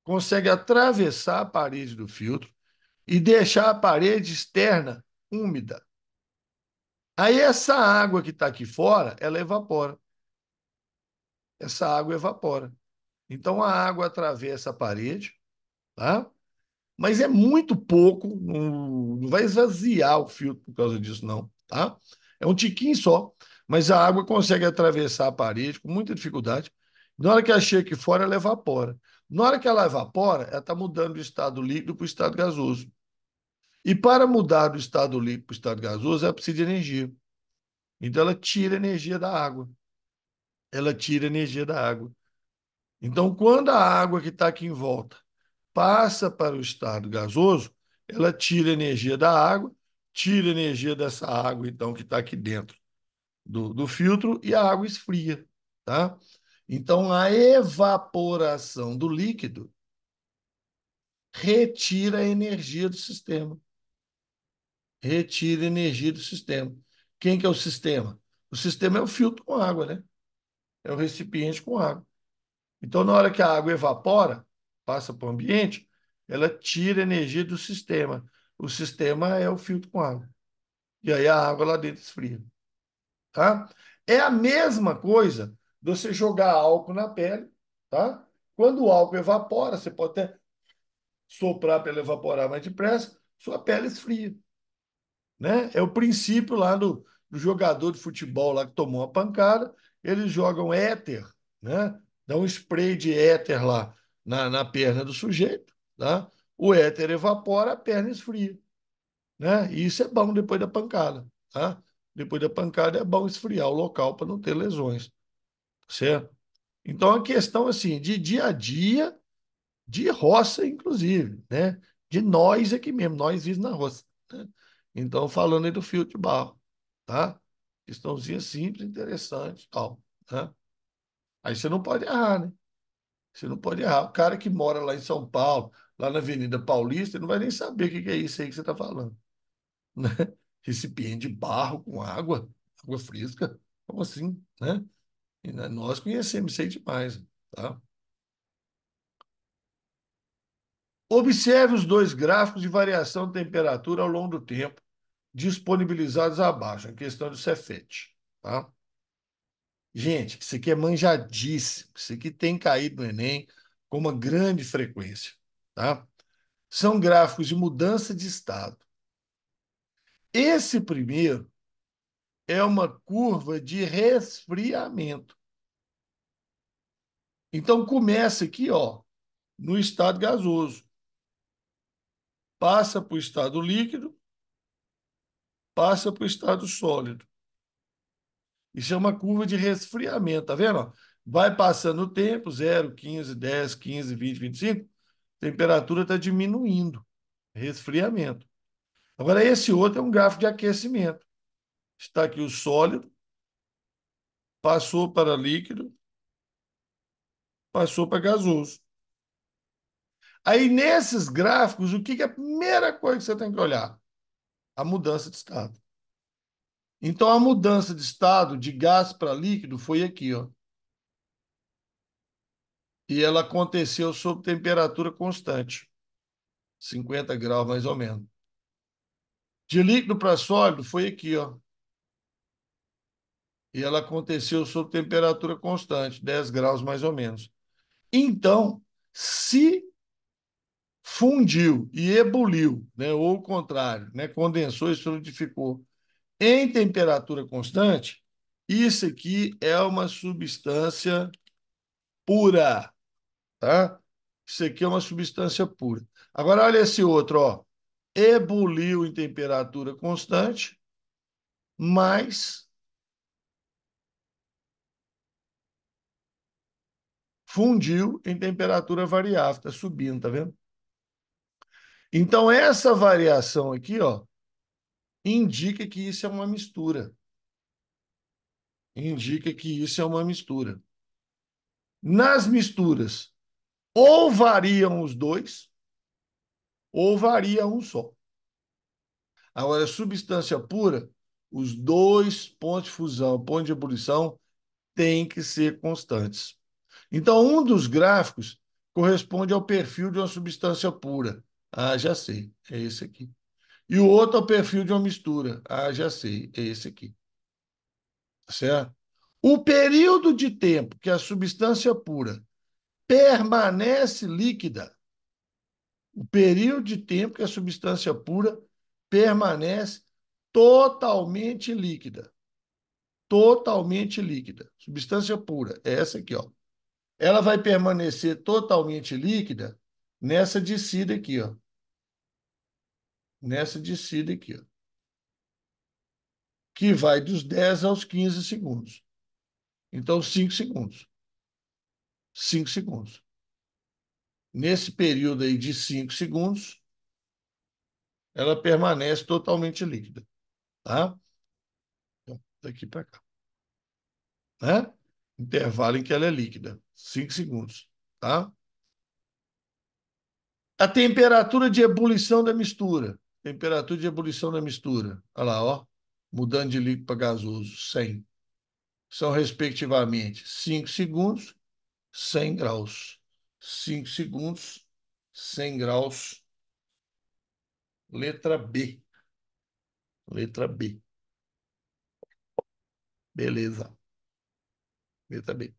consegue atravessar a parede do filtro e deixar a parede externa úmida. Aí essa água que está aqui fora, ela evapora. Essa água evapora. Então a água atravessa a parede, tá? Mas é muito pouco, não vai esvaziar o filtro por causa disso, não, tá? É um tiquinho só, mas a água consegue atravessar a parede com muita dificuldade. Na hora que ela chega aqui fora, ela evapora. Na hora que ela evapora, ela está mudando do estado líquido para o estado gasoso. E para mudar do estado líquido para o estado gasoso, ela precisa de energia. Então ela tira energia da água. Ela tira energia da água. Então, quando a água que está aqui em volta passa para o estado gasoso, ela tira energia da água, tira energia dessa água, então, que está aqui dentro do filtro, e a água esfria, tá? Então, a evaporação do líquido retira a energia do sistema. Retira a energia do sistema. Quem que é o sistema? O sistema é o filtro com água, né? É o recipiente com água. Então, na hora que a água evapora, passa para o ambiente, ela tira energia do sistema. O sistema é o filtro com água. E aí a água lá dentro esfria. Tá? É a mesma coisa de você jogar álcool na pele. Tá? Quando o álcool evapora, você pode até soprar para ele evaporar mais depressa, sua pele esfria. Né? É o princípio lá do jogador de futebol lá que tomou uma pancada, eles jogam éter, né? Dá um spray de éter lá na perna do sujeito, tá? O éter evapora, a perna esfria, né? E isso é bom depois da pancada, tá? Depois da pancada é bom esfriar o local para não ter lesões, certo? Então a questão assim, de dia a dia, de roça, inclusive, né? De nós aqui mesmo, nós vivemos na roça, né? Então, falando aí do filtro de barro, tá? Questãozinha simples, interessante, tal, né? Aí você não pode errar, né? Você não pode errar. O cara que mora lá em São Paulo, lá na Avenida Paulista, ele não vai nem saber o que que é isso aí que você está falando, né? Recipiente de barro com água, água fresca, como assim, né? E nós conhecemos isso aí demais, tá? Observe os dois gráficos de variação de temperatura ao longo do tempo, disponibilizados abaixo, a questão do Cefet. Tá? Gente, isso aqui é manjadíssimo, isso aqui tem caído no Enem com uma grande frequência. Tá? São gráficos de mudança de estado. Esse primeiro é uma curva de resfriamento. Então começa aqui, ó, no estado gasoso, passa para o estado líquido, passa para o estado sólido. Isso é uma curva de resfriamento, tá vendo? Vai passando o tempo, 0, 15, 10, 15, 20, 25, a temperatura está diminuindo, resfriamento. Agora, esse outro é um gráfico de aquecimento. Está aqui o sólido, passou para líquido, passou para gasoso. Aí, nesses gráficos, o que é a primeira coisa que você tem que olhar? A mudança de estado. Então, a mudança de estado de gás para líquido foi aqui, ó. E ela aconteceu sob temperatura constante, 50 graus mais ou menos. De líquido para sólido foi aqui, ó. E ela aconteceu sob temperatura constante, 10 graus mais ou menos. Então, se fundiu e ebuliu, né, ou o contrário, né, condensou e solidificou em temperatura constante, isso aqui é uma substância pura, tá? Isso aqui é uma substância pura. Agora, olha esse outro, ó. Ebuliu em temperatura constante, mas fundiu em temperatura variável, está subindo, tá vendo? Então, essa variação aqui, ó, indica que isso é uma mistura. Indica que isso é uma mistura. Nas misturas, ou variam os dois, ou varia um só. Agora, substância pura, os dois pontos de fusão, ponto de ebulição, têm que ser constantes. Então, um dos gráficos corresponde ao perfil de uma substância pura. Ah, já sei, é esse aqui. E o outro ao perfil de uma mistura. Ah, já sei, é esse aqui. Certo? O período de tempo que a substância pura permanece líquida, o período de tempo que a substância pura permanece totalmente líquida. Totalmente líquida. Substância pura, é essa aqui, ó. Ela vai permanecer totalmente líquida nessa descida aqui, ó. Nessa descida aqui, ó. Que vai dos 10 aos 15 segundos. Então, 5 segundos. 5 segundos. Nesse período aí de 5 segundos, ela permanece totalmente líquida, tá? Então, daqui para cá, né? Intervalo em que ela é líquida, 5 segundos, tá? A temperatura de ebulição da mistura. Temperatura de ebulição da mistura. Olha lá, ó. Mudando de líquido para gasoso, 100. São, respectivamente, 5 segundos, 100 graus. 5 segundos, 100 graus. Letra B. Letra B. Beleza. Letra B.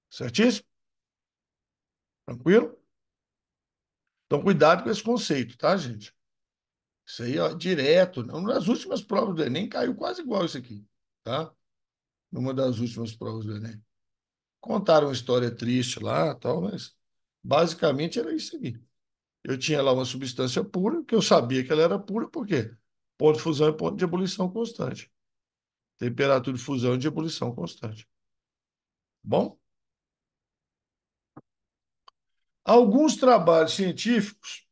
Certíssimo? Tranquilo? Então, cuidado com esse conceito, tá, gente? Isso aí, ó, direto. Nas últimas provas do Enem caiu quase igual isso aqui, tá? Numa das últimas provas do Enem. Contaram uma história triste lá, tal, mas basicamente era isso aqui. Eu tinha lá uma substância pura, que eu sabia que ela era pura, por quê? Ponto de fusão e ponto de ebulição constante. Temperatura de fusão e de ebulição constante. Bom, alguns trabalhos científicos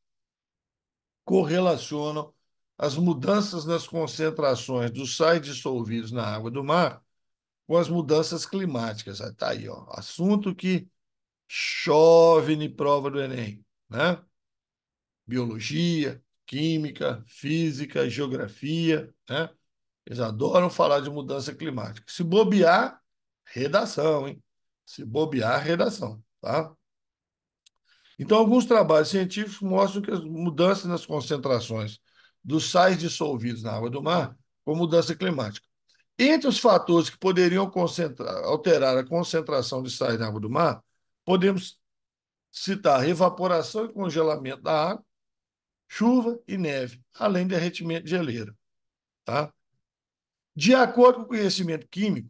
correlacionam as mudanças nas concentrações dos sais dissolvidos na água do mar com as mudanças climáticas. Está aí, ó, assunto que chove em prova do Enem, né? Biologia, química, física, geografia, né? Eles adoram falar de mudança climática. Se bobear, redação, hein? Se bobear, redação, tá? Então, alguns trabalhos científicos mostram que as mudanças nas concentrações dos sais dissolvidos na água do mar com mudança climática. Entre os fatores que poderiam alterar a concentração de sais na água do mar, podemos citar evaporação e congelamento da água, chuva e neve, além de derretimento de geleira, tá? De acordo com o conhecimento químico,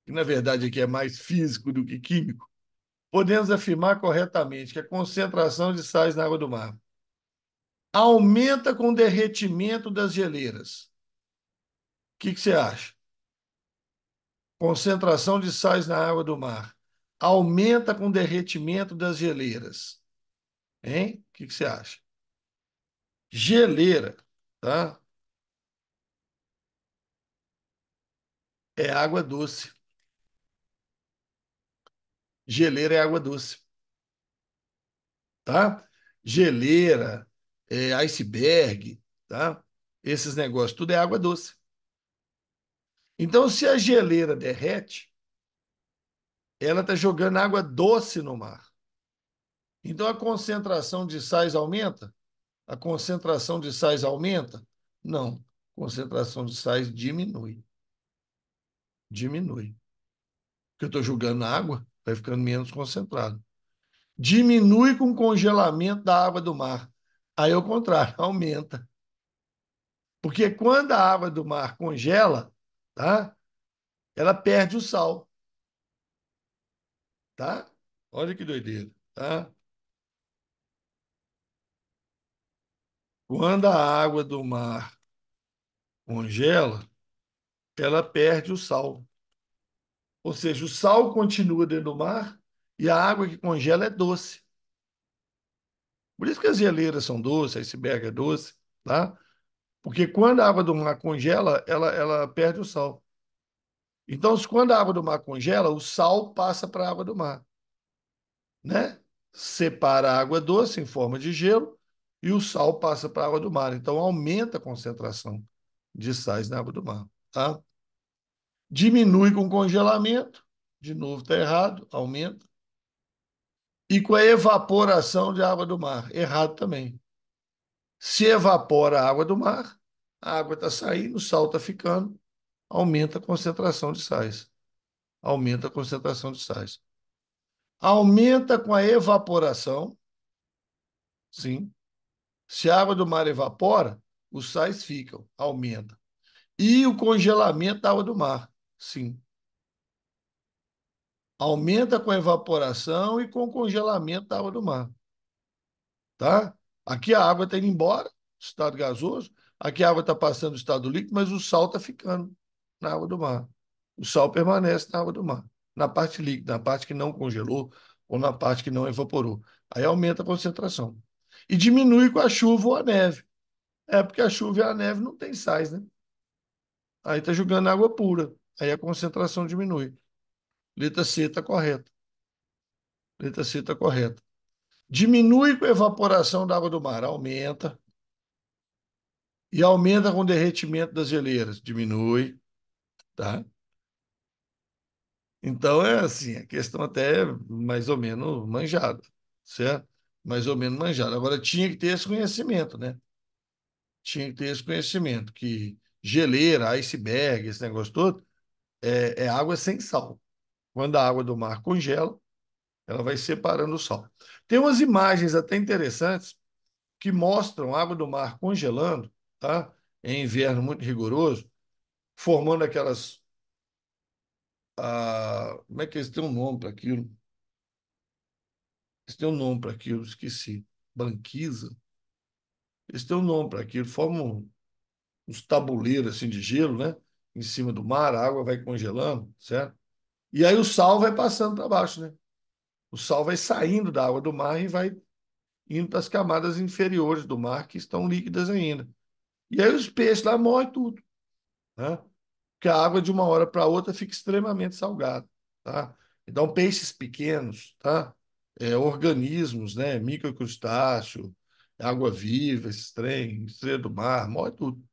que na verdade aqui é mais físico do que químico, podemos afirmar corretamente que a concentração de sais na água do mar aumenta com o derretimento das geleiras. O que você acha? Concentração de sais na água do mar aumenta com o derretimento das geleiras. Hein? O que você acha? Geleira, tá? É água doce. Geleira é água doce, tá? Geleira, iceberg, tá? Esses negócios, tudo é água doce. Então, se a geleira derrete, ela está jogando água doce no mar. Então, a concentração de sais aumenta? A concentração de sais aumenta? Não. A concentração de sais diminui. Diminui. Porque eu estou jogando água, vai ficando menos concentrado. Diminui com o congelamento da água do mar. Aí, ao contrário, aumenta. Porque quando a água do mar congela, tá? Ela perde o sal, tá? Olha que doideira, tá? Quando a água do mar congela, ela perde o sal. Ou seja, o sal continua dentro do mar e a água que congela é doce. Por isso que as geleiras são doces, a iceberg é doce, tá? Porque quando a água do mar congela, ela perde o sal. Então, quando a água do mar congela, o sal passa para a água do mar, né? Separa a água doce em forma de gelo e o sal passa para a água do mar. Então, aumenta a concentração de sais na água do mar, tá? Diminui com congelamento, de novo está errado, aumenta. E com a evaporação de água do mar, errado também. Se evapora a água do mar, a água está saindo, o sal está ficando, aumenta a concentração de sais. Aumenta a concentração de sais. Aumenta com a evaporação, sim. Se a água do mar evapora, os sais ficam, aumenta. E o congelamento da água do mar, sim. Aumenta com a evaporação e com o congelamento da água do mar, tá? Aqui a água está indo embora, estado gasoso. Aqui a água está passando o estado líquido, mas o sal está ficando na água do mar. O sal permanece na água do mar, na parte líquida, na parte que não congelou ou na parte que não evaporou. Aí aumenta a concentração. E diminui com a chuva ou a neve. É porque a chuva e a neve não tem sais, né? Aí está jogando água pura. Aí a concentração diminui. Letra C está correta. Letra C está correta. Diminui com a evaporação da água do mar. Aumenta. E aumenta com o derretimento das geleiras. Diminui, tá? Então é assim, a questão até é mais ou menos manjada, certo? Mais ou menos manjada. Agora tinha que ter esse conhecimento, né? Tinha que ter esse conhecimento que geleira, iceberg, esse negócio todo, é água sem sal. Quando a água do mar congela, ela vai separando o sal. Tem umas imagens até interessantes que mostram a água do mar congelando, tá? Em inverno muito rigoroso, formando aquelas. Como é que eles têm um nome para aquilo? Eles têm um nome para aquilo, esqueci. Banquisa. Eles têm um nome para aquilo, formam uns tabuleiros assim de gelo, né? Em cima do mar, a água vai congelando, certo? E aí o sal vai passando para baixo, né? O sal vai saindo da água do mar e vai indo para as camadas inferiores do mar que estão líquidas ainda. E aí os peixes lá morrem tudo, né? Porque a água de uma hora para outra fica extremamente salgada, tá? Então peixes pequenos, tá? Organismos, né? Microcrustáceo, água-viva, esses trem, estrela do mar, morre tudo,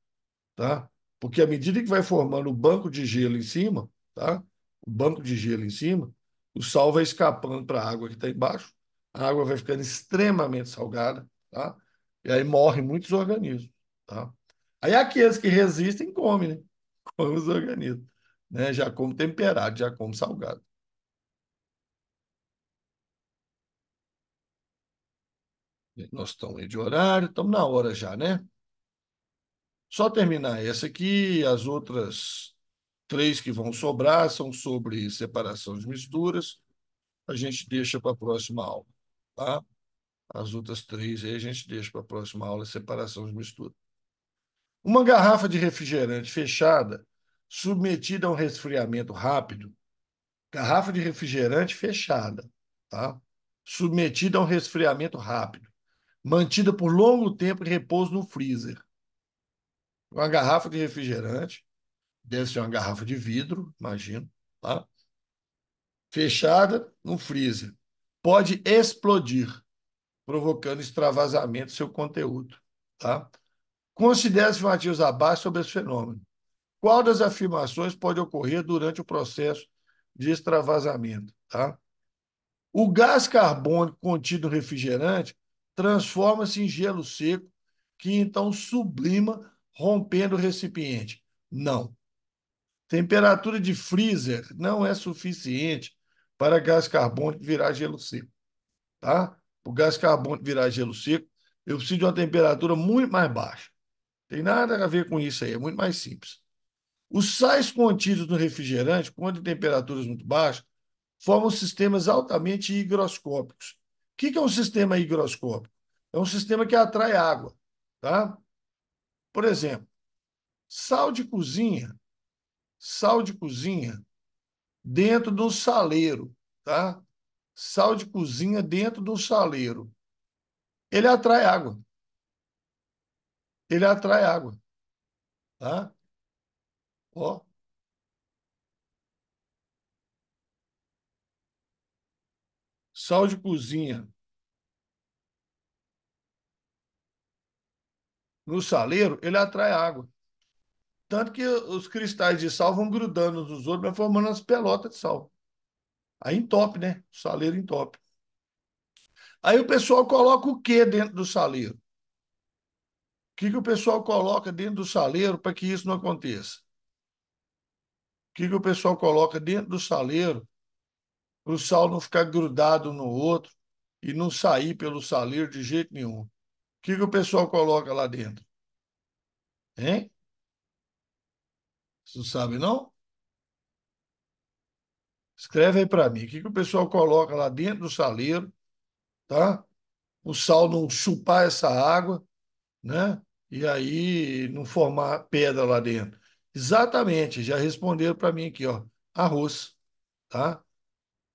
tá? Porque à medida que vai formando o banco de gelo em cima, tá? O banco de gelo em cima, o sal vai escapando para a água que está embaixo, a água vai ficando extremamente salgada, tá? E aí morrem muitos organismos, tá? Aí aqueles que resistem comem, né? Comem os organismos, né? Já como temperado, já como salgado. Nós estamos aí de horário, estamos na hora já, né? Só terminar essa aqui, as outras três que vão sobrar são sobre separação de misturas. A gente deixa para a próxima aula, tá? As outras três aí a gente deixa para a próxima aula, separação de mistura. Uma garrafa de refrigerante fechada, submetida a um resfriamento rápido, garrafa de refrigerante fechada, tá? Submetida a um resfriamento rápido, mantida por longo tempo em repouso no freezer. Uma garrafa de refrigerante, deve ser uma garrafa de vidro, imagino, tá? Fechada no freezer. Pode explodir, provocando extravasamento do seu conteúdo, tá? Considere as afirmativas abaixo sobre esse fenômeno. Qual das afirmações pode ocorrer durante o processo de extravasamento, tá? O gás carbônico contido no refrigerante transforma-se em gelo seco, que então sublima, rompendo o recipiente. Não. Temperatura de freezer não é suficiente para gás carbônico virar gelo seco, tá? O gás carbônico virar gelo seco, eu preciso de uma temperatura muito mais baixa. Tem nada a ver com isso aí, é muito mais simples. Os sais contidos no refrigerante, quando em temperaturas muito baixas, formam sistemas altamente higroscópicos. O que é um sistema higroscópico? É um sistema que atrai água, tá? Por exemplo, sal de cozinha, sal de cozinha dentro do saleiro, tá? Sal de cozinha dentro do saleiro. Ele atrai água. Ele atrai água, tá? Ó, sal de cozinha no saleiro, ele atrai água. Tanto que os cristais de sal vão grudando uns nos outros, vai formando as pelotas de sal. Aí entope, né? O saleiro entope. Aí o pessoal coloca o que dentro do saleiro? O que o pessoal coloca dentro do saleiro para que isso não aconteça? O que o pessoal coloca dentro do saleiro para o sal não ficar grudado no outro e não sair pelo saleiro de jeito nenhum? O que o pessoal coloca lá dentro? Hein? Você não sabe, não? Escreve aí para mim. O que o pessoal coloca lá dentro do saleiro, tá? O sal não chupar essa água, né? E aí não formar pedra lá dentro. Exatamente, já responderam para mim aqui, ó. Arroz, tá?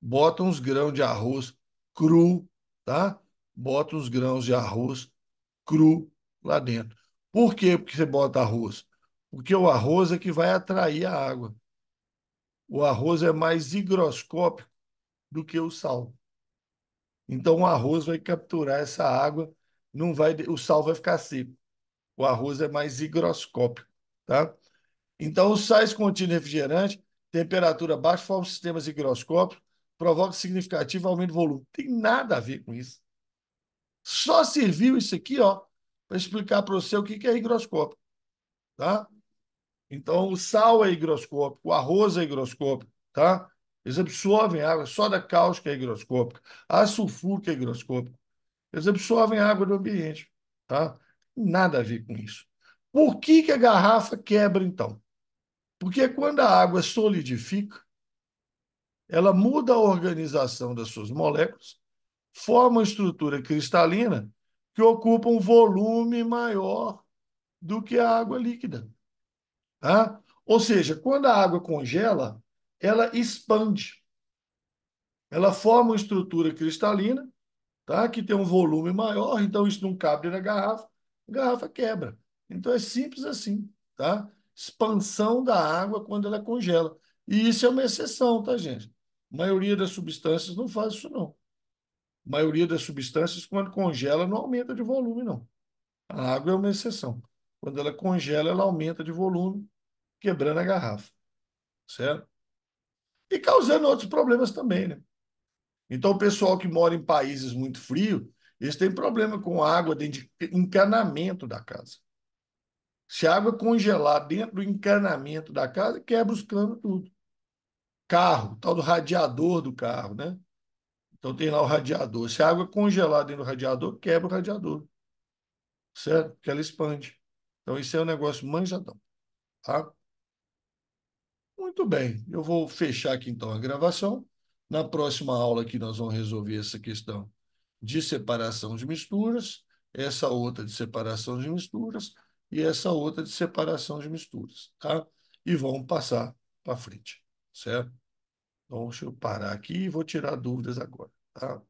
Bota uns grãos de arroz cru, tá? Bota uns grãos de arroz cru lá dentro. Por quê que você bota arroz? Porque o arroz é que vai atrair a água. O arroz é mais higroscópico do que o sal. Então o arroz vai capturar essa água, não vai, o sal vai ficar seco. O arroz é mais higroscópico, tá? Então, os sais contidos em refrigerante, temperatura baixa, formam sistemas higroscópicos, provoca significativo aumento de volume. Tem nada a ver com isso. Só serviu isso aqui, ó, para explicar para você o que é higroscópio, tá? Então, o sal é higroscópico, o arroz é higroscópico, tá? Eles absorvem água, soda cáustica é higroscópica, ácido sulfúrico é higroscópico. Eles absorvem água do ambiente, tá? Nada a ver com isso. Por que a garrafa quebra, então? Porque quando a água solidifica, ela muda a organização das suas moléculas, forma uma estrutura cristalina que ocupa um volume maior do que a água líquida. Tá? Ou seja, quando a água congela, ela expande. Ela forma uma estrutura cristalina, tá? Que tem um volume maior, então isso não cabe na garrafa, a garrafa quebra. Então é simples assim, tá? Expansão da água quando ela congela. E isso é uma exceção, tá, gente? A maioria das substâncias não faz isso, não. A maioria das substâncias, quando congela, não aumenta de volume, não. A água é uma exceção. Quando ela congela, ela aumenta de volume, quebrando a garrafa, certo? E causando outros problemas também, né? Então, o pessoal que mora em países muito frios, eles têm problema com água dentro de encanamento da casa. Se a água congelar dentro do encanamento da casa, quebra os canos tudo. Carro, tal do radiador do carro, né? Então tem lá o radiador. Se a água congelar dentro do radiador, quebra o radiador, certo? Porque ela expande. Então, isso é um negócio manjadão, tá? Muito bem, eu vou fechar aqui então a gravação. Na próxima aula aqui nós vamos resolver essa questão de separação de misturas, essa outra de separação de misturas e essa outra de separação de misturas, tá? E vamos passar para frente, certo? Então, deixa eu parar aqui e vou tirar dúvidas agora, tá?